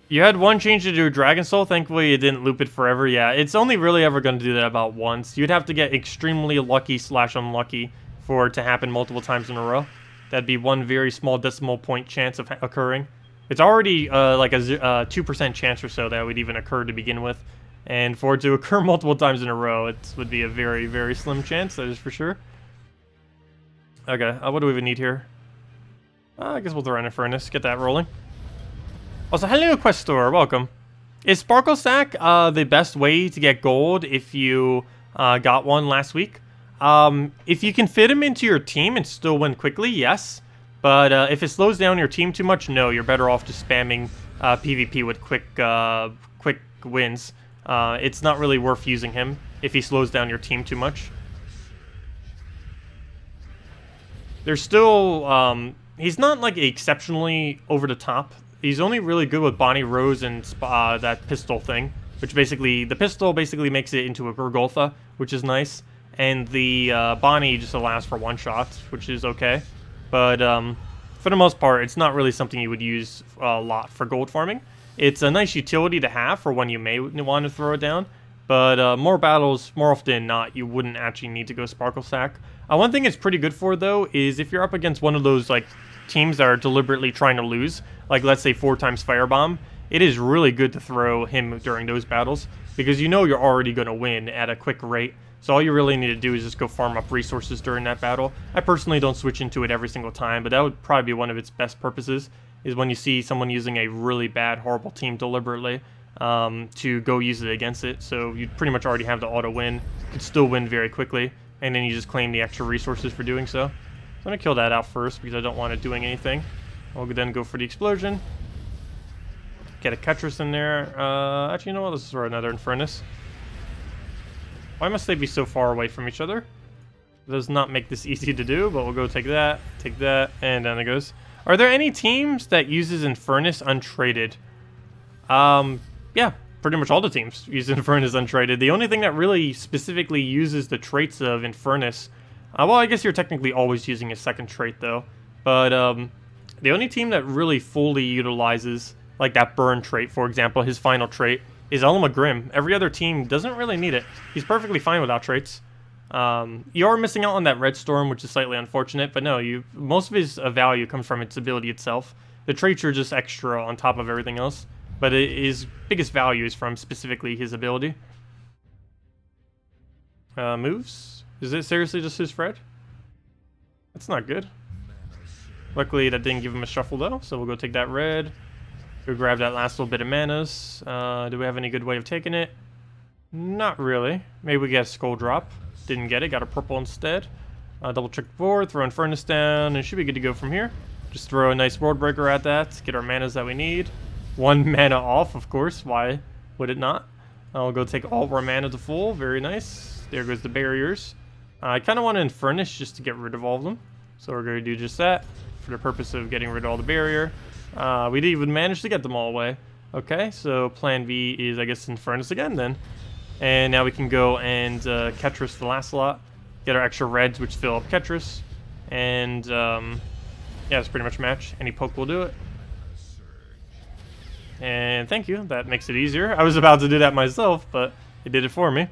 You had one change to do Dragon Soul. Thankfully, it didn't loop it forever. Yeah, it's only really ever going to do that about once. You'd have to get extremely lucky / unlucky for it to happen multiple times in a row. That'd be one very small decimal point chance of occurring. It's already like a 2% chance or so that it would even occur to begin with. And for it to occur multiple times in a row, it would be a very, very slim chance, that is for sure. Okay, what do we even need here? I guess we'll throw in a Furnace, get that rolling. Also, hello, Questor, welcome. Is Sparkle Sack the best way to get gold if you got one last week? If you can fit them into your team and still win quickly, yes. But if it slows down your team too much, no, you're better off just spamming PvP with quick wins. It's not really worth using him if he slows down your team too much. There's still, he's not like exceptionally over the top. He's only really good with Bonnie Rose and that pistol thing, which basically, the pistol basically makes it into a Gurgolfa, which is nice. And the Bonnie just allows for one shot, which is okay. But for the most part, it's not really something you would use a lot for gold farming. It's a nice utility to have for when you may want to throw it down. But more battles, more often than not, you wouldn't actually need to go Sparkle Sack. One thing it's pretty good for, though, is if you're up against one of those like teams that are deliberately trying to lose, like let's say 4 times Firebomb, it is really good to throw him during those battles, because you know you're already going to win at a quick rate. So all you really need to do is just go farm up resources during that battle. I personally don't switch into it every single time, but that would probably be one of its best purposes, is when you see someone using a really bad, horrible team deliberately to go use it against it. So you pretty much already have the auto win. You could still win very quickly, and then you just claim the extra resources for doing so. So I'm going to kill that out first, because I don't want it doing anything. I'll then go for the explosion. Get a Ketris in there. Actually, you know what? Let's throw another Infernus. Why must they be so far away from each other? It does not make this easy to do, but we'll go take that, and down it goes. Are there any teams that uses Infernus untraded? Yeah, pretty much all the teams use Infernus untraded. The only thing that really specifically uses the traits of Infernus, well, I guess you're technically always using a second trait, though. But the only team that really fully utilizes, like that burn trait, for example, his final trait, is Elma Grimm. Every other team doesn't really need it. He's perfectly fine without traits. You are missing out on that Red Storm, which is slightly unfortunate, but no, most of his value comes from its ability itself. The traits are just extra on top of everything else, but his biggest value is from specifically his ability. Moves? Is it seriously just his Fred? That's not good. Luckily, that didn't give him a shuffle, though, so we'll go take that red. Go grab that last little bit of manas. Do we have any good way of taking it? Not really. Maybe we get a skull drop. Didn't get it, got a purple instead. Double check the board, throw Infernus down, and should be good to go from here. Just throw a nice World Breaker at that, get our manas that we need. 1 mana off, of course, why would it not? I'll go take all of our mana to full, very nice. There goes the barriers. I kind of want to Infernus just to get rid of all of them. So we're going to do just that, for the purpose of getting rid of all the barrier. We didn't even manage to get them all away. Okay, so plan B is, I guess, Infernus again then. And now we can go and Ketris the last slot. Get our extra reds, which fill up Ketris. And, yeah, it's pretty much a match. Any poke will do it. And thank you, that makes it easier. I was about to do that myself, but it did it for me.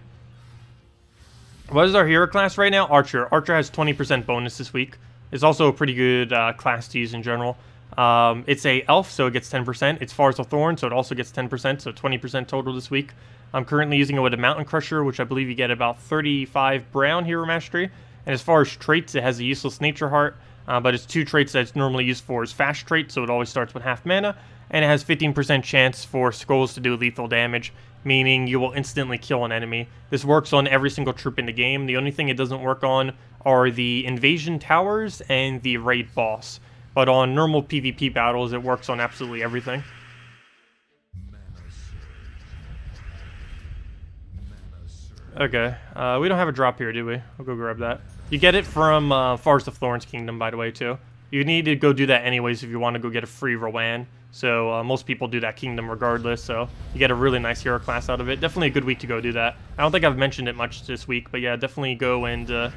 What is our hero class right now? Archer. Archer has 20% bonus this week. It's also a pretty good class to use in general. It's a elf, so it gets 10%. It's Forest of Thorns, so it also gets 10%, so 20% total this week. I'm currently using it with a Mountain Crusher, which I believe you get about 35 brown hero mastery. And as far as traits, it has a useless Nature Heart, but its 2 traits that it's normally used for is Fast Trait, so it always starts with half mana. And it has 15% chance for skulls to do lethal damage, meaning you will instantly kill an enemy. This works on every single troop in the game. The only thing it doesn't work on are the invasion towers and the raid boss. But on normal PvP battles, it works on absolutely everything. Okay, we don't have a drop here, do we? I'll go grab that. You get it from Forest of Thorns Kingdom, by the way, too. You need to go do that anyways if you want to go get a free Rowan. So most people do that kingdom regardless, so you get a really nice hero class out of it. Definitely a good week to go do that. I don't think I've mentioned it much this week, but yeah, definitely go and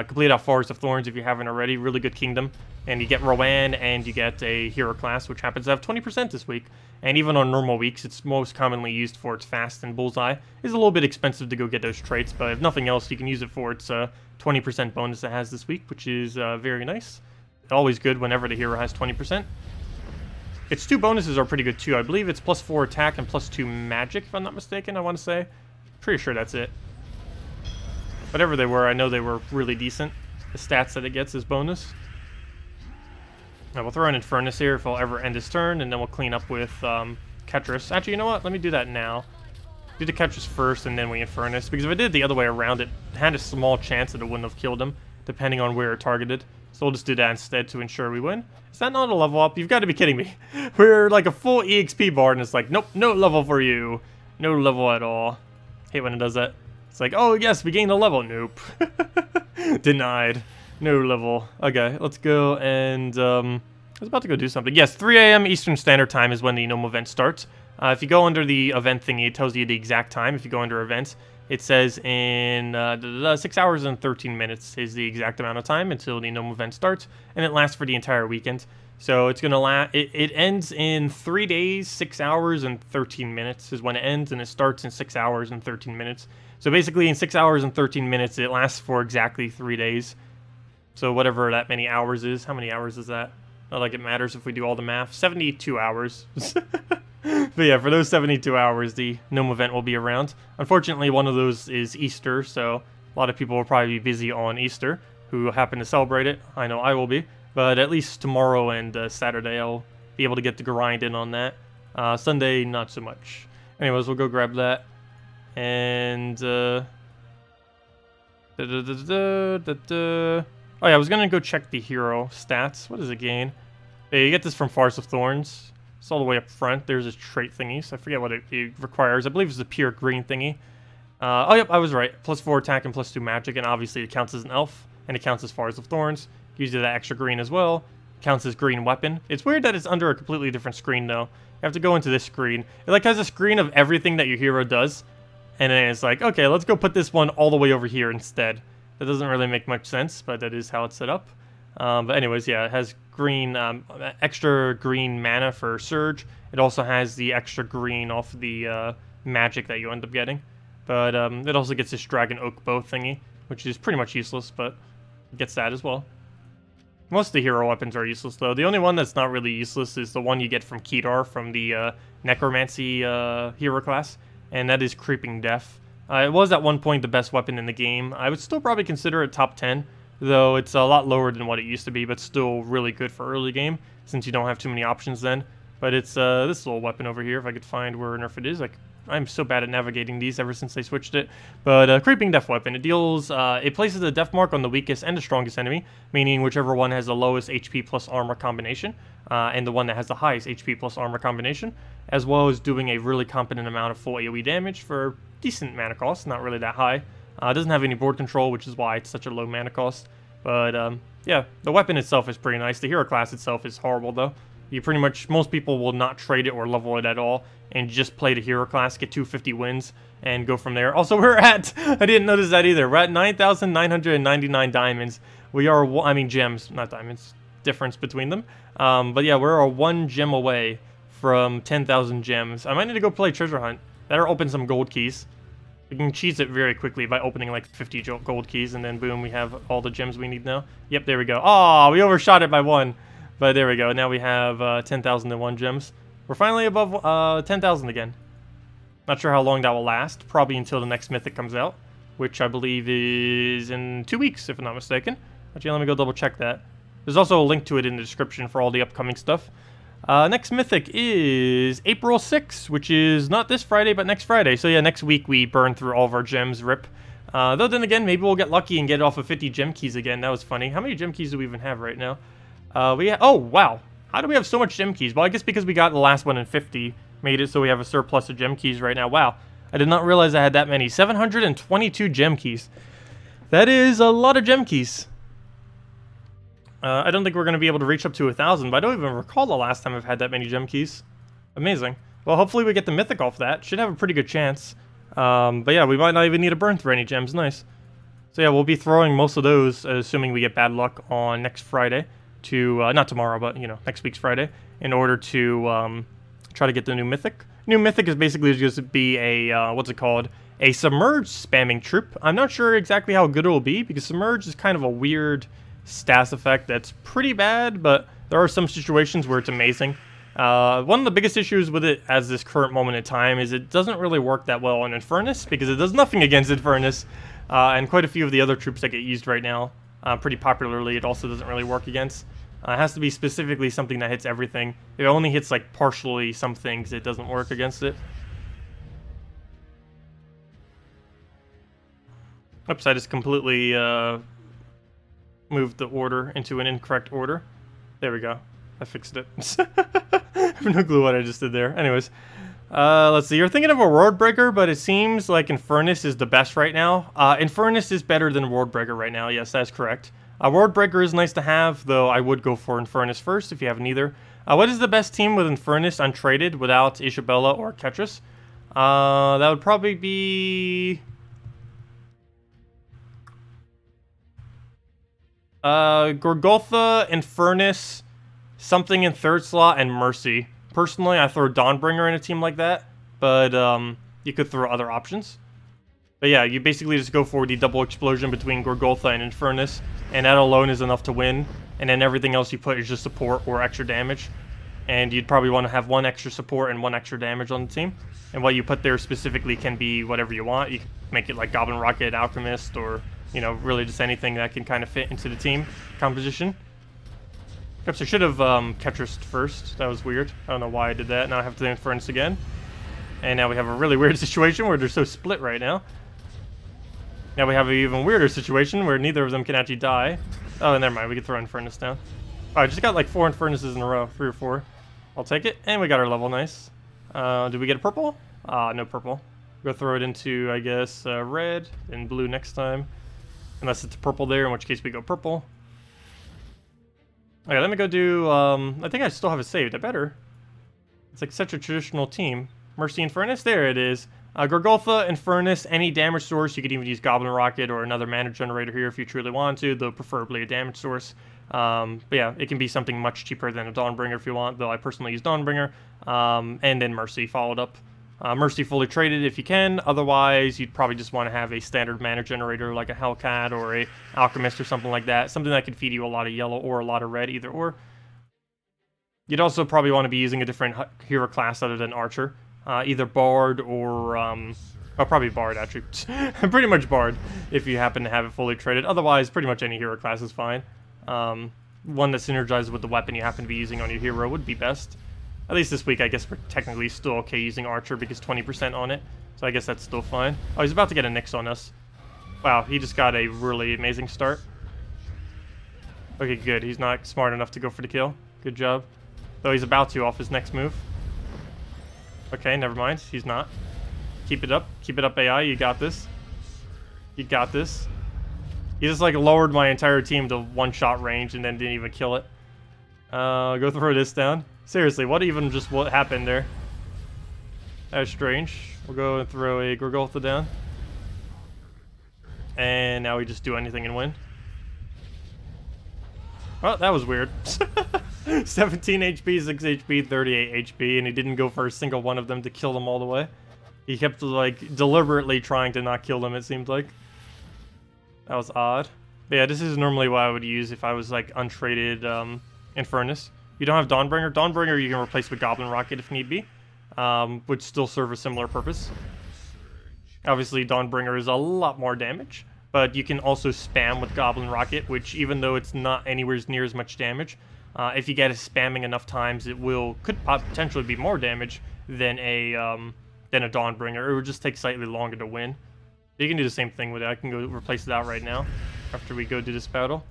complete out Forest of Thorns if you haven't already. Really good kingdom. And you get Rowan and you get a hero class, which happens to have 20% this week. And even on normal weeks, it's most commonly used for its fast and bullseye. It's a little bit expensive to go get those traits, but if nothing else, you can use it for its 20% bonus it has this week, which is very nice. Always good whenever the hero has 20%. Its 2 bonuses are pretty good too. I believe it's +4 attack and +2 magic, if I'm not mistaken, I want to say. Pretty sure that's it. Whatever they were, I know they were really decent. The stats that it gets as bonus. Now we'll throw an Infernus here if I'll ever end his turn, and then we'll clean up with Ketris. Actually, you know what? Let me do that now. Do the Ketris first, and then we Infernus. Because if I did it the other way around, it had a small chance that it wouldn't have killed him, depending on where it targeted. So we'll just do that instead to ensure we win. Is that not a level up? You've got to be kidding me. We're like a full EXP bar, and it's like, nope, no level for you. No level at all. Hate when it does that. It's like, oh yes, we gained a level. Nope. Denied. No level. Okay, let's go and, I was about to go do something. Yes, 3 AM Eastern Standard Time is when the gnome event starts. If you go under the event thingy, it tells you the exact time. If you go under events, it says in 6 hours and 13 minutes is the exact amount of time until the gnome event starts, and it lasts for the entire weekend. So it's gonna last. It ends in 3 days, 6 hours and 13 minutes is when it ends, and it starts in 6 hours and 13 minutes. So basically, in 6 hours and 13 minutes, it lasts for exactly 3 days. So whatever that many hours is, how many hours is that? Not like it matters if we do all the math. 72 hours. But yeah, for those 72 hours, the gnome event will be around. Unfortunately, one of those is Easter, so a lot of people will probably be busy on Easter who happen to celebrate it. I know I will be. But at least tomorrow and Saturday, I'll be able to get the grind in on that. Sunday, not so much. Anyways, we'll go grab that. And, oh yeah, I was gonna go check the hero stats. What does it gain? Yeah, you get this from Forest of Thorns. It's all the way up front. There's a trait thingy, so I forget what it requires. I believe it's a pure green thingy. Oh, yep, I was right. +4 attack and +2 magic, and obviously it counts as an elf, and it counts as Forest of Thorns. Gives you that extra green as well. Counts as green weapon. It's weird that it's under a completely different screen, though. You have to go into this screen. It, like, has a screen of everything that your hero does, and then it's like, okay, let's go put this one all the way over here instead. That doesn't really make much sense, but that is how it's set up. But anyways, yeah, it has green, extra green mana for Surge. It also has the extra green off the magic that you end up getting. But it also gets this Dragon Oak Bow thingy, which is pretty much useless, but it gets that as well. Most of the hero weapons are useless, though. The only one that's not really useless is the one you get from Kedar from the Necromancy hero class, and that is Creeping Death. It was at one point the best weapon in the game. I would still probably consider it top 10. though it's a lot lower than what it used to be, but still really good for early game, since you don't have too many options then. But it's this little weapon over here, if I could find where on earth it is. I'm so bad at navigating these ever since they switched it. But Creeping Death Weapon, it deals, it places a death mark on the weakest and the strongest enemy, meaning whichever one has the lowest HP plus armor combination, and the one that has the highest HP plus armor combination, as well as doing a really competent amount of full AoE damage for decent mana cost, not really that high. It doesn't have any board control, which is why it's such a low mana cost. But yeah, the weapon itself is pretty nice. The hero class itself is horrible though. You pretty much, most people will not trade it or level it at all, and just play the hero class, get 250 wins, and go from there. Also, we're at, I didn't notice that either, we're at 9,999 diamonds. We are, I mean gems, not diamonds, difference between them. But yeah, we're a 1 gem away from 10,000 gems. I might need to go play Treasure Hunt. That'll open some gold keys. We can cheese it very quickly by opening like 50 gold keys, and then boom, we have all the gems we need now. Yep, there we go. Oh, we overshot it by 1. But there we go. Now we have 10,001 gems. We're finally above 10,000 again. Not sure how long that will last. Probably until the next mythic comes out, which I believe is in 2 weeks, if I'm not mistaken. Actually, let me go double check that. There's also a link to it in the description for all the upcoming stuff. Next mythic is April 6th, which is not this Friday, but next Friday. So yeah, next week we burn through all of our gems, rip. Though then again, maybe we'll get lucky and get off of 50 gem keys again. That was funny. How many gem keys do we even have right now? Oh, wow. How do we have so much gem keys? Well, I guess because we got the last one in 50, made it so we have a surplus of gem keys right now. Wow. I did not realize I had that many. 722 gem keys. That is a lot of gem keys. I don't think we're going to be able to reach up to 1,000, but I don't even recall the last time I've had that many gem keys. Amazing. Well, hopefully we get the mythic off that. Should have a pretty good chance. But yeah, we might not even need to burn through any gems. Nice. So yeah, we'll be throwing most of those, assuming we get bad luck, on next Friday. To, not tomorrow, but, you know, next week's Friday, in order to try to get the new mythic. New mythic is basically just to be a, what's it called? A submerged spamming troop. I'm not sure exactly how good it will be, because submerged is kind of a weird stats effect that's pretty bad, but there are some situations where it's amazing. One of the biggest issues with it as this current moment in time is it doesn't really work that well on Infernus, because it does nothing against Infernus, and quite a few of the other troops that get used right now. Pretty popularly, it also doesn't really work against. It has to be specifically something that hits everything. If it only hits like partially some things, it doesn't work against it. Oops, I just completely moved the order into an incorrect order. There we go. I fixed it. I have no clue what I just did there. Anyways, let's see. You're thinking of a World Breaker, but it seems like Infernus is the best right now. Infernus is better than World Breaker right now. Yes, that's correct. World Breaker is nice to have, though I would go for Infernus first if you have neither. What is the best team with Infernus untraded without Isabella or Ketris? That would probably be... Gorgotha, Infernus, something in third slot, and Mercy. Personally, I throw Dawnbringer in a team like that, but you could throw other options. But yeah, you basically just go for the double explosion between Gorgotha and Infernus, and that alone is enough to win, and then everything else you put is just support or extra damage. And you'd probably want to have 1 extra support and 1 extra damage on the team. And what you put there specifically can be whatever you want. You can make it like Goblin Rocket, Alchemist, or, you know, really just anything that can kind of fit into the team composition. Perhaps I should have Ketris first. That was weird. I don't know why I did that. Now I have to do Infernus again. And now we have a really weird situation where they're so split right now. Now we have an even weirder situation where neither of them can actually die. Oh, never mind. We can throw Infernus down. Oh, I just got like 4 Infernuses in a row. 3 or 4. I'll take it. And we got our level. Nice. Did we get a purple? No purple. Go throw it into, I guess, red and blue next time. Unless it's purple there, in which case we go purple. Okay, let me go do, I think I still have it saved. I better. It's like such a traditional team. Mercy Infernus, there it is. Gorgotha, Infernus, any damage source. You could even use Goblin Rocket or another mana generator here if you truly want to, though preferably a damage source. But yeah, it can be something much cheaper than a Dawnbringer if you want, though I personally use Dawnbringer. And then Mercy followed up. Mercy fully traded if you can, otherwise you'd probably just want to have a standard mana generator like a Hellcat or a Alchemist or something like that. Something that could feed you a lot of yellow or a lot of red, either or. You'd also probably want to be using a different hero class other than Archer. Either Bard or Oh, probably Bard, actually. Pretty much Bard, if you happen to have it fully traded. Otherwise, pretty much any hero class is fine. One that synergizes with the weapon you happen to be using on your hero would be best. At least this week, I guess we're technically still okay using Archer because 20% on it. So I guess that's still fine. Oh, he's about to get a Nyx on us. Wow, he just got a really amazing start. Okay, good. He's not smart enough to go for the kill. Good job. Though he's about to off his next move. Okay, never mind. He's not. Keep it up. Keep it up, AI. You got this. You got this. He just, like, lowered my entire team to one-shot range and then didn't even kill it. Go throw this down. Seriously, what happened there? That was strange. We'll go and throw a Gorgoltha down. And now we just do anything and win. Well, that was weird. 17 HP, 6 HP, 38 HP, and he didn't go for a single one of them to kill them all the way. He kept, like, deliberately trying to not kill them, it seemed like. That was odd. But yeah, this is normally what I would use if I was, like, untraded Infernus. You don't have Dawnbringer. Dawnbringer you can replace with Goblin Rocket if need be. Would still serve a similar purpose. Obviously, Dawnbringer is a lot more damage. But you can also spam with Goblin Rocket, which even though it's not anywhere near as much damage, if you get it spamming enough times, it could potentially be more damage than a Dawnbringer. It would just take slightly longer to win. You can do the same thing with it. I can go replace it out right now after we go do this battle.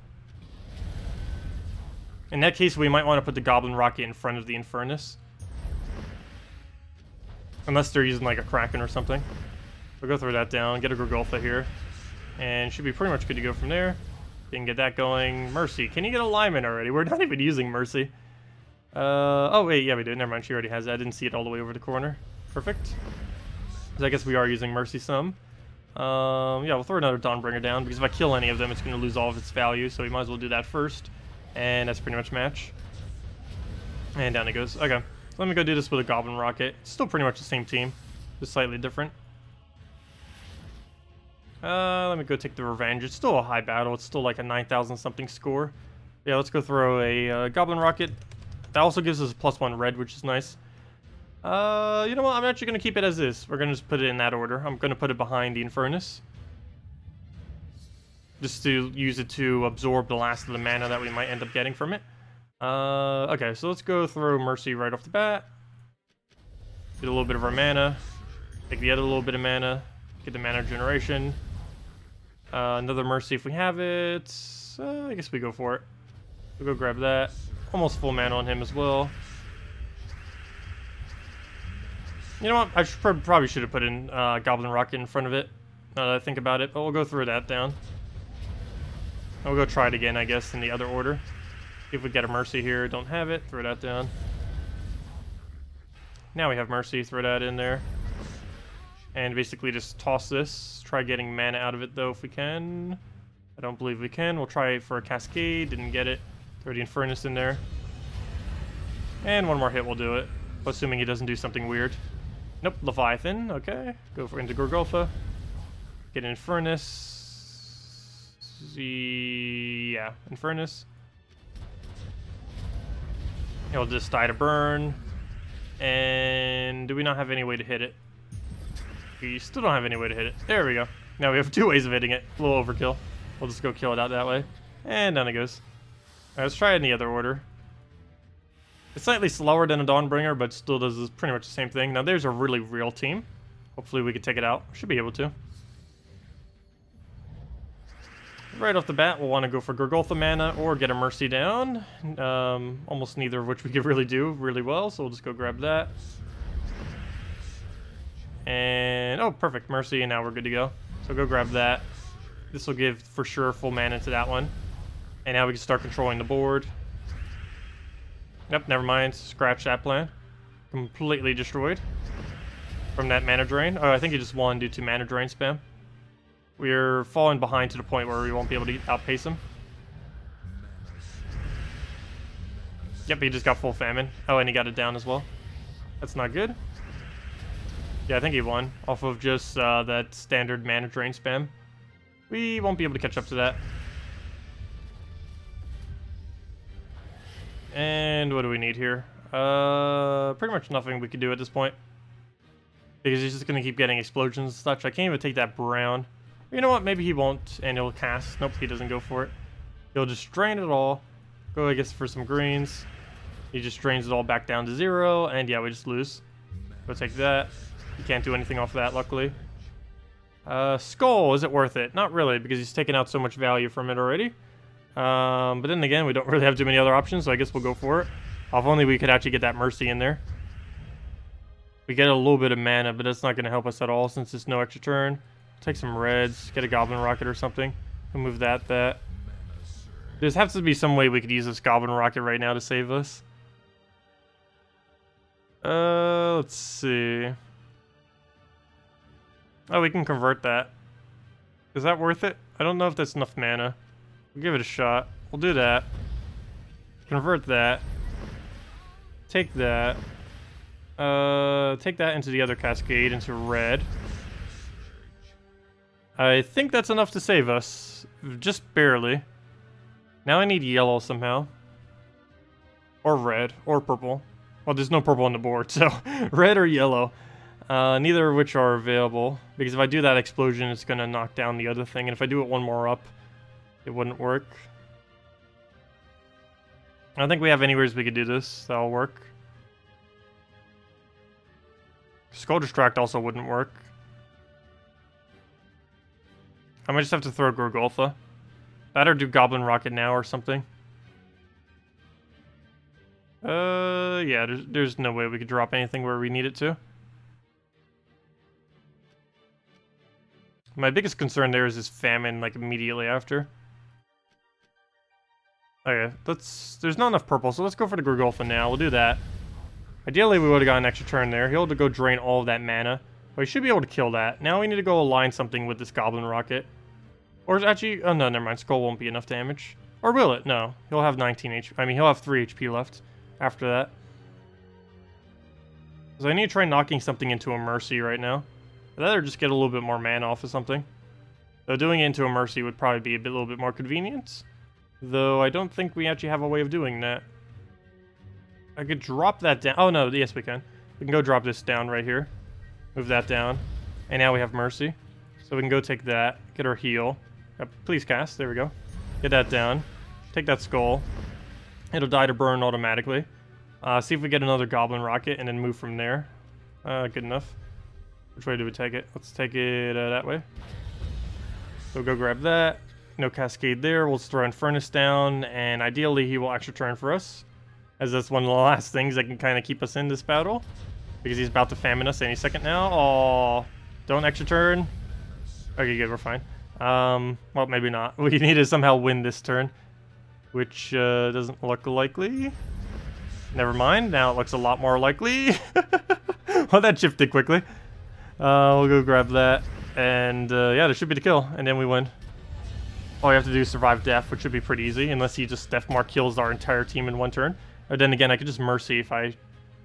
In that case, we might want to put the Goblin Rocket in front of the Infernus. Unless they're using like a Kraken or something. We'll go throw that down, get a Gorgoltha here. And should be pretty much good to go from there. You can get that going. Mercy. Can you get alignment already? We're not even using Mercy. Oh, wait. Yeah, we did. Never mind. She already has that. I didn't see it all the way over the corner. Perfect. So I guess we are using Mercy some. Yeah, we'll throw another Dawnbringer down. Because if I kill any of them, it's going to lose all of its value. So we might as well do that first. And that's pretty much match. And down it goes. Okay. So let me go do this with a Goblin Rocket. It's still pretty much the same team. Just slightly different. Let me go take the Revenge. It's still a high battle. It's still like a 9,000 something score. Yeah, let's go throw a Goblin Rocket. That also gives us a +1 red, which is nice. You know what? I'm actually going to keep it as is. We're going to just put it in that order. I'm going to put it behind the Infernus. Just to use it to absorb the last of the mana that we might end up getting from it. Okay, so let's go throw Mercy right off the bat. Get a little bit of our mana. Take the other little bit of mana. Get the mana generation. Another Mercy if we have it. I guess we go for it. We'll go grab that. Almost full mana on him as well. You know what? I probably should have put in Goblin Rocket in front of it. Now that I think about it. But we'll go throw that down. And we'll go try it again, I guess, in the other order. See if we get a Mercy here. Don't have it. Throw that down. Now we have Mercy. Throw that in there. And basically just toss this. Try getting mana out of it, though, if we can. I don't believe we can. We'll try it for a Cascade. Didn't get it. Throw the Infernus in there. And one more hit will do it. Assuming he doesn't do something weird. Nope. Leviathan. Okay. Go for into Gorgoltha. Get an Infernus. Yeah. Infernus. He'll just die to burn. And do we not have any way to hit it? We still don't have any way to hit it. There we go. Now we have 2 ways of hitting it. A little overkill. We'll just go kill it out that way. And down it goes. Alright, let's try it in the other order. It's slightly slower than a Dawnbringer, but still does pretty much the same thing. Now there's a really real team. Hopefully we can take it out. Should be able to. Right off the bat, we'll want to go for Gorgoltha mana or get a Mercy down. Almost neither of which we could really do really well, so we'll just go grab that. And, oh, perfect, Mercy, and now we're good to go. So go grab that. This will give, for sure, full mana to that one. And now we can start controlling the board. Yep, never mind, scratch that plan. Completely destroyed from that mana drain. Oh, I think he just won due to mana drain spam. We're falling behind to the point where we won't be able to outpace him. Yep, he just got full famine. Oh, and he got it down as well. That's not good. Yeah, I think he won off of just that standard mana drain spam. We won't be able to catch up to that. And what do we need here? Pretty much nothing we can do at this point. Because he's just going to keep getting explosions and such. I can't even take that brown. You know what? Maybe he won't, and he'll cast. Nope, he doesn't go for it. He'll just drain it all. Go, I guess, for some greens. He just drains it all back down to 0, and yeah, we just lose. Go take that. He can't do anything off of that, luckily. Skull, is it worth it? Not really, because he's taken out so much value from it already. But then again, we don't really have too many other options, so I guess we'll go for it. If only we could actually get that Mercy in there. We get a little bit of mana, but that's not going to help us at all since it's no extra turn. Take some reds, get a Goblin Rocket or something. We'll move that. There's has to be some way we could use this Goblin Rocket right now to save us. Let's see. Oh, we can convert that. Is that worth it? I don't know if that's enough mana. We'll give it a shot. We'll do that. Convert that. Take that. Take that into the other cascade, into red. I think that's enough to save us. Just barely. Now I need yellow somehow. Or red. Or purple. Well, there's no purple on the board, so red or yellow. Neither of which are available. Because if I do that explosion, it's going to knock down the other thing. And if I do it one more up, it wouldn't work. I don't think we have anywhere we could do this. That'll work. Skull Distract also wouldn't work. I might just have to throw Gorgolfa. That or do Goblin Rocket now or something. Yeah, there's no way we could drop anything where we need it to. My biggest concern there is this famine, like, immediately after. Okay, there's not enough purple, so let's go for the Gorgolfa now. We'll do that. Ideally, we would have got an extra turn there. He'll have to go drain all of that mana. But he should be able to kill that. Now we need to go align something with this Goblin Rocket. Or actually, oh no, never mind. Skull won't be enough damage. Or will it? No. He'll have 19 HP. I mean, he'll have 3 HP left after that. So I need to try knocking something into a Mercy right now. That or just get a little bit more mana off of something. Though doing it into a Mercy would probably be a little bit more convenient. Though I don't think we actually have a way of doing that. I could drop that down. Oh no, yes we can. We can go drop this down right here. Move that down. And now we have Mercy. So we can go take that. Get our heal. Please cast. There we go. Get that down. Take that skull. It'll die to burn automatically. See if we get another Goblin Rocket and then move from there. Good enough. Which way do we take it? Let's take it that way. So go grab that. No Cascade there. We'll throw Infernus down. And ideally he will extra turn for us. As that's one of the last things that can kind of keep us in this battle. Because he's about to famine us any second now. Oh, don't extra turn. Okay, good, we're fine. Well, maybe not. We need to somehow win this turn. Which doesn't look likely. Never mind, now it looks a lot more likely. Well, that shifted quickly. We'll go grab that. And yeah, there should be the kill. And then we win. All you have to do is survive death, which should be pretty easy. Unless he just Death Mark kills our entire team in one turn. Or then again, I could just Mercy if I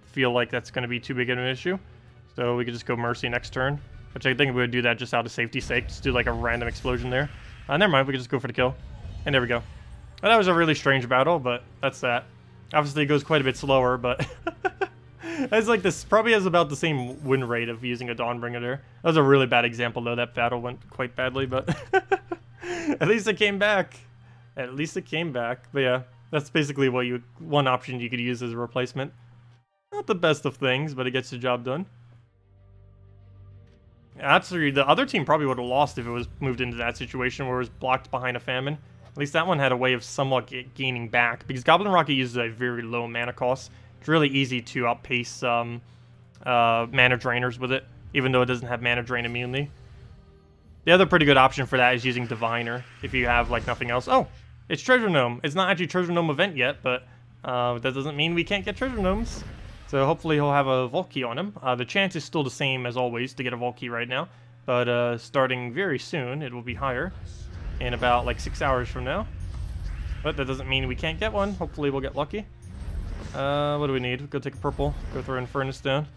feel like that's going to be too big of an issue. So we could just go Mercy next turn. Which I think we would do that just out of safety's sake. Just do like a random explosion there. Never mind, we could just go for the kill. And there we go. Well, that was a really strange battle, but that's that. Obviously it goes quite a bit slower, but... It's like this probably has about the same win rate of using a Dawnbringer there. That was a really bad example though. That battle went quite badly, but... At least it came back. At least it came back. But yeah, that's basically what one option you could use as a replacement. Not the best of things, but it gets the job done. Actually, the other team probably would have lost if it was moved into that situation where it was blocked behind a famine. At least that one had a way of somewhat gaining back. Because Goblin Rocket uses a very low mana cost. It's really easy to outpace mana drainers with it. Even though it doesn't have mana drain immunity. The other pretty good option for that is using Diviner. If you have like nothing else. Oh! It's Treasure Gnome. It's not actually Treasure Gnome event yet. But that doesn't mean we can't get Treasure Gnomes. So hopefully he'll have a Vault Key on him. The chance is still the same as always to get a Vault Key right now. But starting very soon, it will be higher. In about like 6 hours from now. But that doesn't mean we can't get one. Hopefully we'll get lucky. What do we need? Go take a purple. Go throw Infernus down.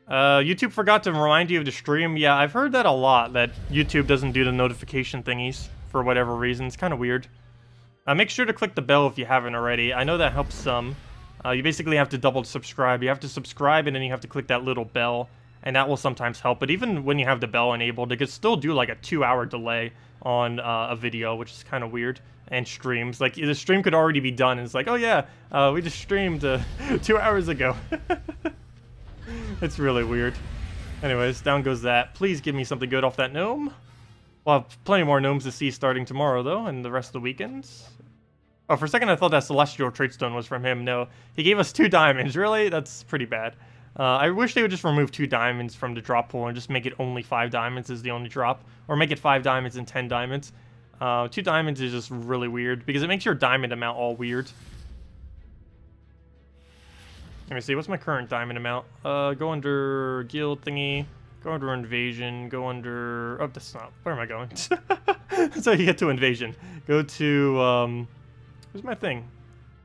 YouTube forgot to remind you of the stream. Yeah, I've heard that a lot. That YouTube doesn't do the notification thingies for whatever reason. It's kind of weird. Make sure to click the bell if you haven't already. I know that helps some. You basically have to double subscribe. You have to subscribe, and then you have to click that little bell, and that will sometimes help. But even when you have the bell enabled, it could still do like a 2-hour delay on a video, which is kind of weird. And streams, like the stream could already be done, and it's like, oh yeah, we just streamed 2 hours ago. It's really weird. Anyways, down goes that. Please give me something good off that gnome. We'll have plenty more gnomes to see starting tomorrow, though, and the rest of the weekends. Oh, for a second I thought that Celestial Tradestone was from him. No, he gave us 2 diamonds. Really? That's pretty bad. I wish they would just remove 2 diamonds from the drop pool and just make it only 5 diamonds is the only drop. Or make it 5 diamonds and 10 diamonds. 2 diamonds is just really weird, because it makes your diamond amount all weird. Let me see, what's my current diamond amount? Go under guild thingy, go under invasion, go under... Oh, that's not... Where am I going? That's how you get to invasion. Go to, where's my thing?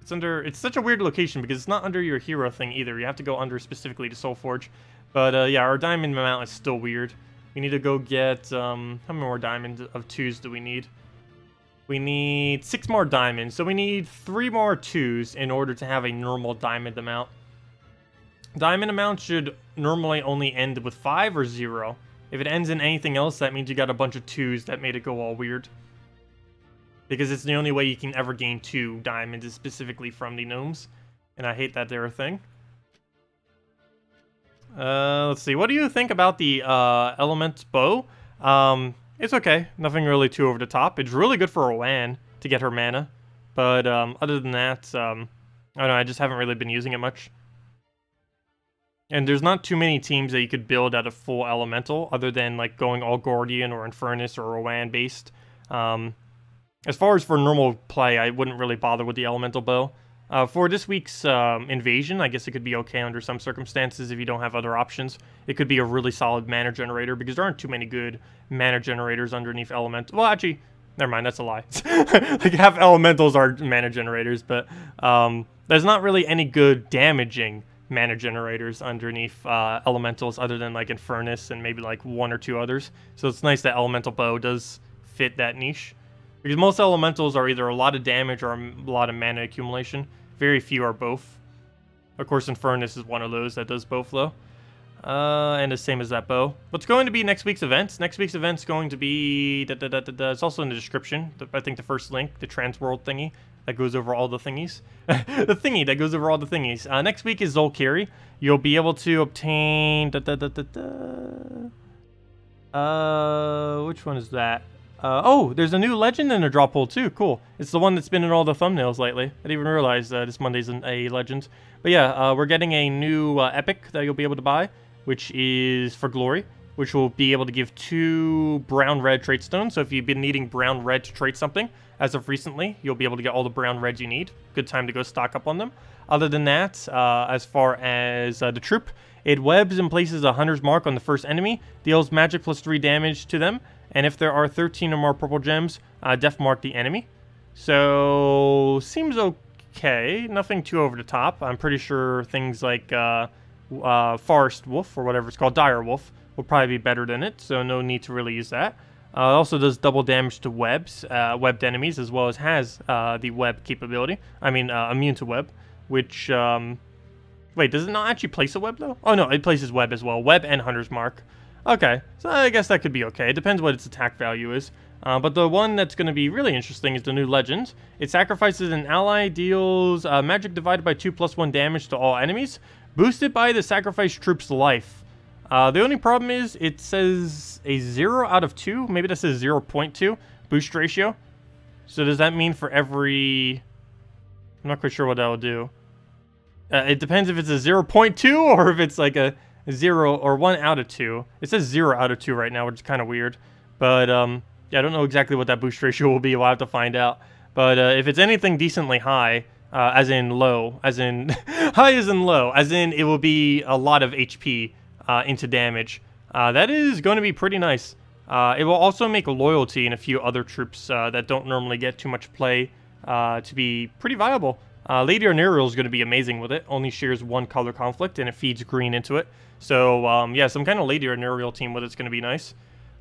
It's under... It's such a weird location, because it's not under your hero thing either. You have to go under specifically to Soulforge. But, yeah, our diamond amount is still weird. We need to go get, how many more diamonds of 2s do we need? We need 6 more diamonds, so we need 3 more 2s in order to have a normal diamond amount. Diamond amount should normally only end with 5 or 0. If it ends in anything else, that means you got a bunch of 2s that made it go all weird. Because it's the only way you can ever gain 2 diamonds is specifically from the gnomes. And I hate that they're a thing. Let's see, what do you think about the element bow? It's okay, nothing really too over the top. It's really good for a WAN to get her mana, but other than that, I don't know, I just haven't really been using it much. And there's not too many teams that you could build out of full elemental, other than like going all Guardian or Infernus or a WAN based. As far as for normal play, I wouldn't really bother with the elemental bow. For this week's invasion, I guess it could be okay under some circumstances if you don't have other options. It could be a really solid mana generator, because there aren't too many good mana generators underneath elemental. Well, actually, never mind, that's a lie. Like, half elementals are mana generators, but there's not really any good damaging mana generators underneath elementals other than like Infernus and maybe like 1 or 2 others. So it's nice that elemental bow does fit that niche. Because most elementals are either a lot of damage or a lot of mana accumulation. Very few are both. Of course, Infernus is one of those that does both, though. And the same as that bow. What's going to be next week's events? Next week's event's going to be... It's also in the description. I think the first link, the RimWorld thingy, that goes over all the thingies. The thingy that goes over all the thingies. Next week is Zolkiri. You'll be able to obtain... which one is that? Oh, there's a new legend in the drop pool too. Cool. It's the one that's been in all the thumbnails lately. I didn't even realize this Monday's a legend. But yeah, we're getting a new epic that you'll be able to buy, which is for glory, which will be able to give 2 brown-red trait stones. So if you've been needing brown-red to trait something, as of recently, you'll be able to get all the brown-reds you need. Good time to go stock up on them. Other than that, as far as the troop, it webs and places a hunter's mark on the first enemy, deals magic plus 3 damage to them, and if there are 13 or more purple gems, def mark the enemy. So, seems okay. Nothing too over the top. I'm pretty sure things like Forest Wolf, or whatever it's called, Dire Wolf, will probably be better than it, so no need to really use that. It also does double damage to webs, webbed enemies, as well as has the web capability. I mean, immune to web, which... wait, does it not actually place a web, though? Oh, no, it places web as well. Web and hunter's mark. Okay, so I guess that could be okay. It depends what its attack value is. But the one that's going to be really interesting is the new legend. It sacrifices an ally, deals magic divided by 2 plus 1 damage to all enemies, boosted by the sacrificed troop's life. The only problem is it says a 0 out of 2. Maybe that says 0.2 boost ratio. So does that mean for every... I'm not quite sure what that will do. It depends if it's a 0.2 or if it's like a 0 or 1 out of 2. It says 0 out of 2 right now, which is kind of weird. But, yeah, I don't know exactly what that boost ratio will be. We'll have to find out. But if it's anything decently high, as in low, as in... high as in low, as in it will be a lot of HP into damage. That is going to be pretty nice. It will also make loyalty in a few other troops that don't normally get too much play to be pretty viable. Lady Arnerial is going to be amazing with it. Only shares 1 color conflict, and it feeds green into it. So, yeah, some kind of Lady Arnerial team with it's going to be nice.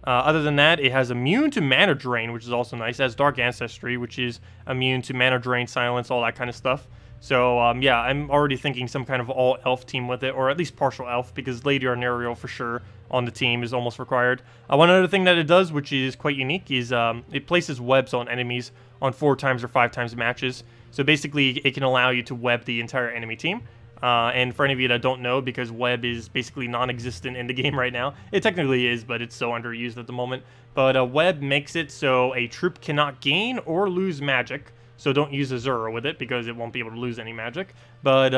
Other than that, it has immune to mana drain, which is also nice. It has Dark Ancestry, which is immune to mana drain, silence, all that kind of stuff. So yeah, I'm already thinking some kind of all elf team with it, or at least partial elf, because Lady Arnariel for sure on the team is almost required. One other thing that it does, which is quite unique, is it places webs on enemies on 4 times or 5 times matches. So basically, it can allow you to web the entire enemy team. And for any of you that don't know, because web is basically non-existent in the game right now, it technically is, but it's so underused at the moment. But web makes it so a troop cannot gain or lose magic. So don't use Azura with it, because it won't be able to lose any magic. But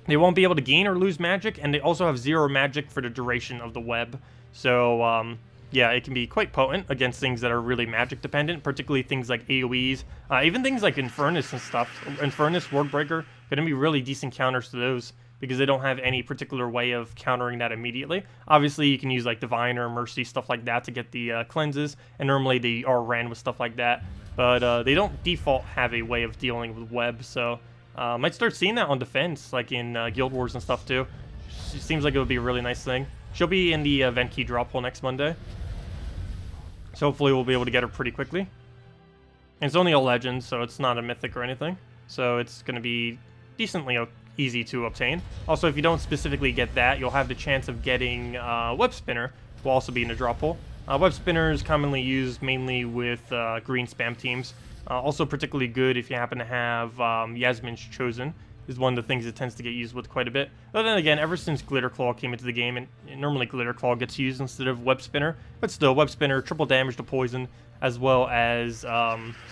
they won't be able to gain or lose magic, and they also have 0 magic for the duration of the web. So yeah, it can be quite potent against things that are really magic dependent, particularly things like AoEs, even things like Infernus and stuff. Infernus, Worldbreaker, gonna be really decent counters to those, because they don't have any particular way of countering that immediately. Obviously, you can use like Divine or Mercy, stuff like that to get the cleanses, and normally they are ran with stuff like that. But they don't default have a way of dealing with web, so might start seeing that on defense, like in Guild Wars and stuff too. It seems like it would be a really nice thing. She'll be in the event key drop hole next Monday, so hopefully we'll be able to get her pretty quickly. And it's only a legend, so it's not a mythic or anything, so it's going to be decently easy to obtain. Also, if you don't specifically get that, you'll have the chance of getting Web Spinner, will also be in the drop hole. Web Spinner is commonly used mainly with green spam teams. Also particularly good if you happen to have Yasmin's Chosen, is one of the things it tends to get used with quite a bit. But then again, ever since Glitterclaw came into the game, and normally Glitterclaw gets used instead of Web Spinner, but still, Web Spinner, triple damage to poison, as well as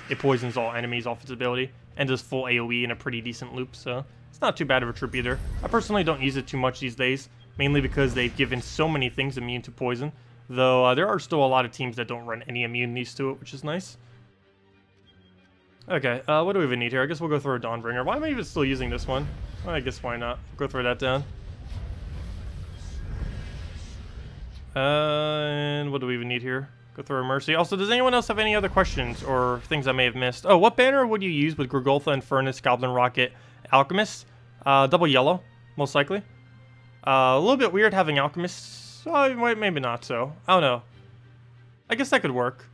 it poisons all enemies off its ability, and does full AoE in a pretty decent loop, so it's not too bad of a troop either. I personally don't use it too much these days, mainly because they've given so many things immune to poison. Though there are still a lot of teams that don't run any immunities to it, which is nice. Okay, what do we even need here? I guess we'll go through a Dawnbringer. Why am I even still using this one? Well, I guess why not? Go throw that down. And what do we even need here? Go through a Mercy. Also, does anyone else have any other questions or things I may have missed? Oh, what banner would you use with Gorgoltha, Infernus, Goblin Rocket, Alchemist? Double yellow, most likely. A little bit weird having Alchemists. Oh, maybe not so. I don't know. I guess that could work.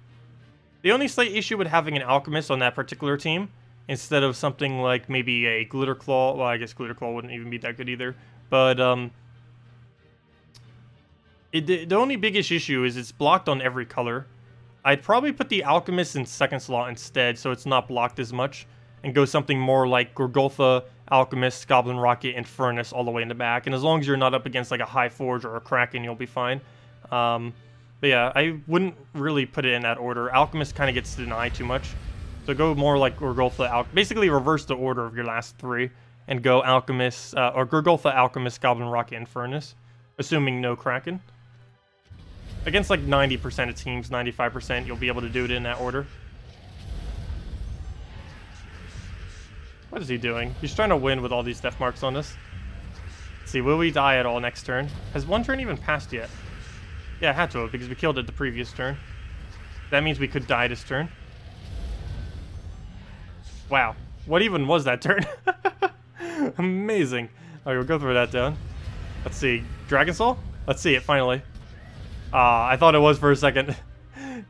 The only slight issue with having an Alchemist on that particular team, instead of something like maybe a Glitterclaw, well, I guess Glitterclaw wouldn't even be that good either, but the only biggest issue is it's blocked on every color. I'd probably put the Alchemist in second slot instead, so it's not blocked as much, and go something more like Gorgoltha, Alchemist, Goblin Rocket, and Furnace all the way in the back. And as long as you're not up against like a High Forge or a Kraken, you'll be fine. But yeah, I wouldn't really put it in that order. Alchemist kind of gets denied too much. So go more like Gorgoltha, basically reverse the order of your last 3 and go Alchemist, or Gorgoltha, Alchemist, Goblin Rocket, and Furnace, assuming no Kraken. Against like 90% of teams, 95%, you'll be able to do it in that order. What is he doing? He's trying to win with all these death marks on us. Let's see, will we die at all next turn? Has one turn even passed yet? Yeah, it had to have, because we killed it the previous turn. That means we could die this turn. Wow. What even was that turn? Amazing. Alright, we'll go through that down. Let's see. Dragon Soul? Let's see it, finally. I thought it was for a second.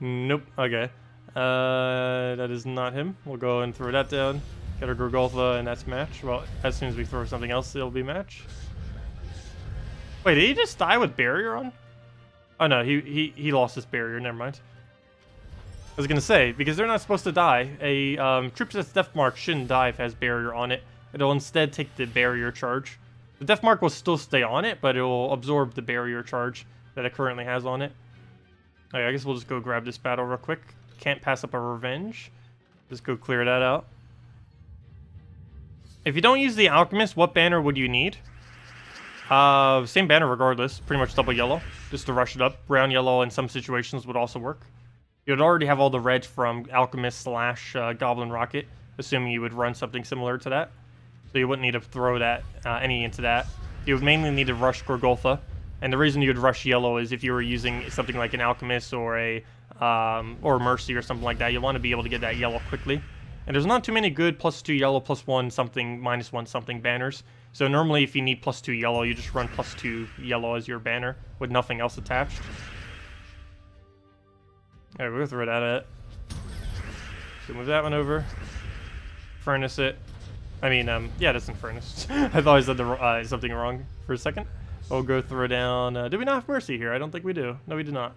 Nope. Okay. That is not him. We'll go and throw that down. Get our Gorgoltha, and that's match. Well, as soon as we throw something else, it'll be match. Wait, did he just die with barrier on? Oh no, he lost his barrier. Never mind. I was gonna say, because they're not supposed to die. A troop that's death mark shouldn't die if it has barrier on it. It'll instead take the barrier charge. The death mark will still stay on it, but it will absorb the barrier charge that it currently has on it. Okay, I guess we'll just go grab this battle real quick. Can't pass up a revenge. Just go clear that out. If you don't use the Alchemist, what banner would you need? Same banner regardless. Pretty much double yellow, just to rush it up. Brown yellow in some situations would also work. You'd already have all the red from Alchemist / Goblin Rocket, assuming you would run something similar to that. So you wouldn't need to throw that any into that. You would mainly need to rush Gorgoltha. And the reason you'd rush yellow is if you were using something like an Alchemist or a Mercy or something like that, you want to be able to get that yellow quickly. And there's not too many good +2 yellow, +1 something, -1 something banners. So normally if you need +2 yellow, you just run +2 yellow as your banner with nothing else attached. Alright, we'll throw that at it. So move that one over. Furnace it. I mean, yeah, that's Infernus. I thought I said something wrong for a second. We'll go throw down... do we not have Mercy here? I don't think we do. No, we do not.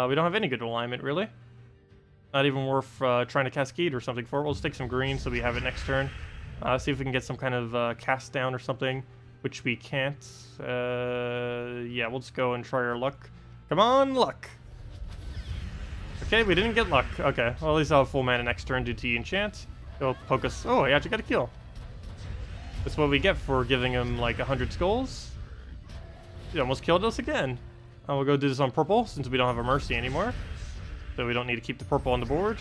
We don't have any good alignment, really. Not even worth trying to Cascade or something for it. We'll stick some green so we have it next turn. See if we can get some kind of cast down or something, which we can't. Yeah, we'll just go and try our luck. Come on, luck! Okay, we didn't get luck. Okay, well, at least I'll have full mana next turn due to enchant. He'll poke us. Oh, he actually got a kill. That's what we get for giving him like 100 skulls. He almost killed us again. We'll go do this on purple since we don't have a Mercy anymore. So we don't need to keep the purple on the board.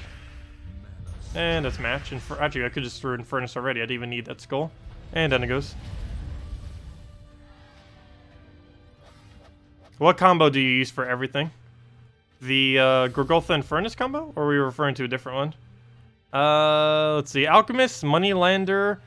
And that's match. And actually, I could just throw Infernus already. I didn't even need that skull. And then it goes. What combo do you use for everything? The Gorgotha Infernus combo? Or are we referring to a different one? Let's see. Alchemist, Moneylander,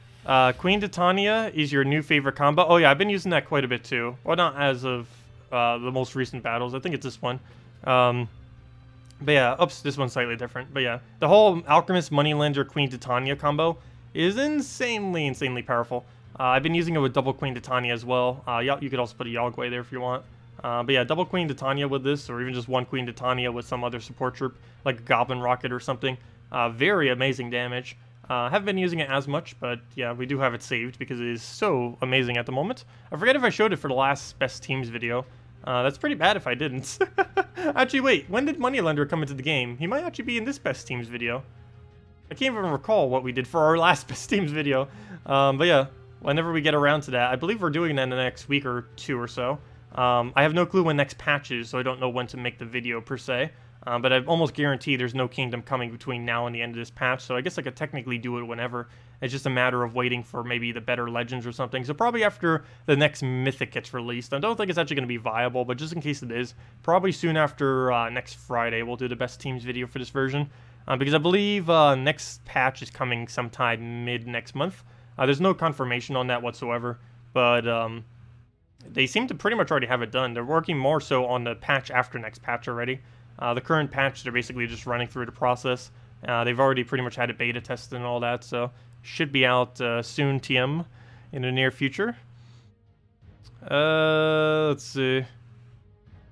Queen Titania is your new favorite combo. Oh yeah, I've been using that quite a bit too. Well, not as of the most recent battles. I think it's this one. But yeah, oops, this one's slightly different. But yeah, the whole Alchemist, Moneylander, Queen Titania combo is insanely powerful. I've been using it with double Queen Titania as well. You could also put a Yogway there if you want. But yeah, double Queen Titania with this, or even just one Queen Titania with some other support troop, like a Goblin Rocket or something. Very amazing damage. Haven't been using it as much, but yeah, we do have it saved because it is so amazing at the moment. I forget if I showed it for the last Best Teams video. That's pretty bad if I didn't. Actually, wait, when did Moneylender come into the game? He might actually be in this Best Teams video. I can't even recall what we did for our last Best Teams video. But yeah, whenever we get around to that, I believe we're doing that in the next week or two or so. I have no clue when next patch is, so I don't know when to make the video per se. But I almost guarantee there's no kingdom coming between now and the end of this patch, so I guess I could technically do it whenever. It's just a matter of waiting for maybe the better legends or something. So probably after the next mythic gets released. I don't think it's actually going to be viable, but just in case it is, probably soon after next Friday we'll do the Best Teams video for this version. Because I believe next patch is coming sometime mid next month. There's no confirmation on that whatsoever, but they seem to pretty much already have it done. They're working more so on the patch after next patch already. The current patch, they're basically just running through the process. They've already pretty much had it beta tested and all that, so should be out soon, TM, in the near future. Let's see.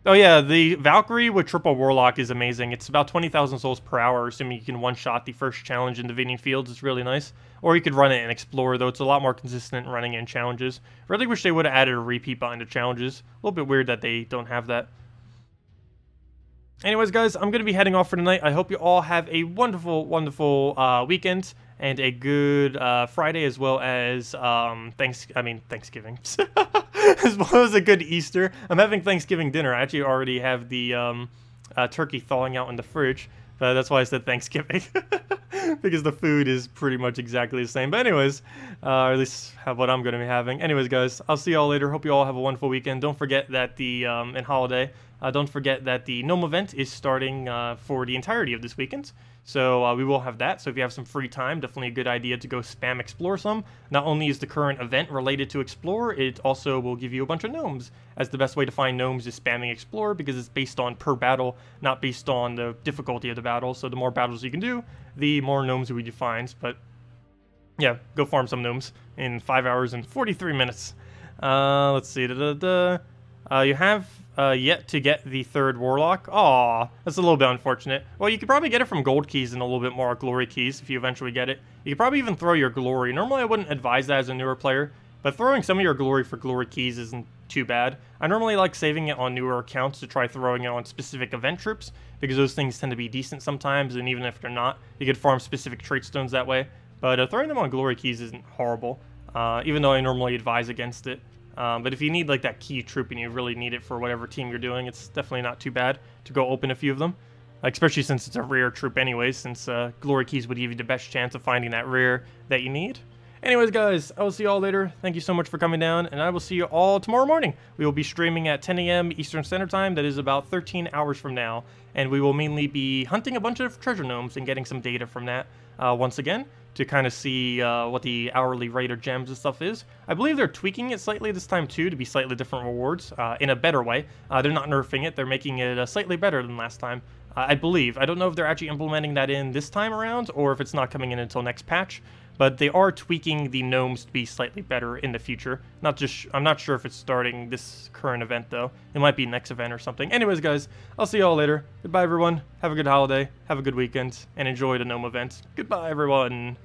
Oh yeah, the Valkyrie with triple Warlock is amazing. It's about 20,000 souls per hour, assuming you can one-shot the first challenge in Divining Fields. It's really nice. Or you could run it in Explorer, though it's a lot more consistent running in challenges. Really wish they would have added a repeat button to challenges. A little bit weird that they don't have that. Anyways, guys, I'm going to be heading off for tonight. I hope you all have a wonderful weekend and a good Friday, as well as Thanksgiving, as well as a good Easter. I'm having Thanksgiving dinner. I actually already have the turkey thawing out in the fridge. That's why I said Thanksgiving, because the food is pretty much exactly the same. But anyways, or at least what I'm going to be having. Anyways, guys, I'll see you all later. Hope you all have a wonderful weekend. Don't forget that in holiday, don't forget that the Gnome event is starting for the entirety of this weekend. So we will have that. So if you have some free time, definitely a good idea to go spam Explore some. Not only is the current event related to Explore, it also will give you a bunch of gnomes. As the best way to find gnomes is spamming Explore, because it's based on per battle, not based on the difficulty of the battle. So the more battles you can do, the more gnomes you find. But yeah, go farm some gnomes in 5 hours and 43 minutes. Let's see. You have yet to get the third Warlock. Aw, that's a little bit unfortunate. Well, you could probably get it from gold keys and a little bit more glory keys if you eventually get it. You could probably even throw your glory. Normally, I wouldn't advise that as a newer player, but throwing some of your glory for glory keys isn't too bad. I normally like saving it on newer accounts to try throwing it on specific event troops, because those things tend to be decent sometimes, and even if they're not, you could farm specific trait stones that way. But throwing them on glory keys isn't horrible, even though I normally advise against it. But if you need like that key troop and you really need it for whatever team you're doing, it's definitely not too bad to go open a few of them. Especially since it's a rare troop anyways, since glory keys would give you the best chance of finding that rare that you need. Anyways, guys, I will see you all later. Thank you so much for coming down, and I will see you all tomorrow morning. We will be streaming at 10 a.m. Eastern Standard Time. That is about 13 hours from now, and we will mainly be hunting a bunch of treasure gnomes and getting some data from that once again, to kind of see what the hourly rate of gems and stuff is. I believe they're tweaking it slightly this time too, to be slightly different rewards in a better way. They're not nerfing it, they're making it slightly better than last time. I believe. I don't know if they're actually implementing that in this time around, or if it's not coming in until next patch. But they are tweaking the gnomes to be slightly better in the future. I'm not sure if it's starting this current event, though. It might be next event or something. Anyways, guys, I'll see y'all later. Goodbye, everyone. Have a good holiday. Have a good weekend. And enjoy the gnome event. Goodbye, everyone.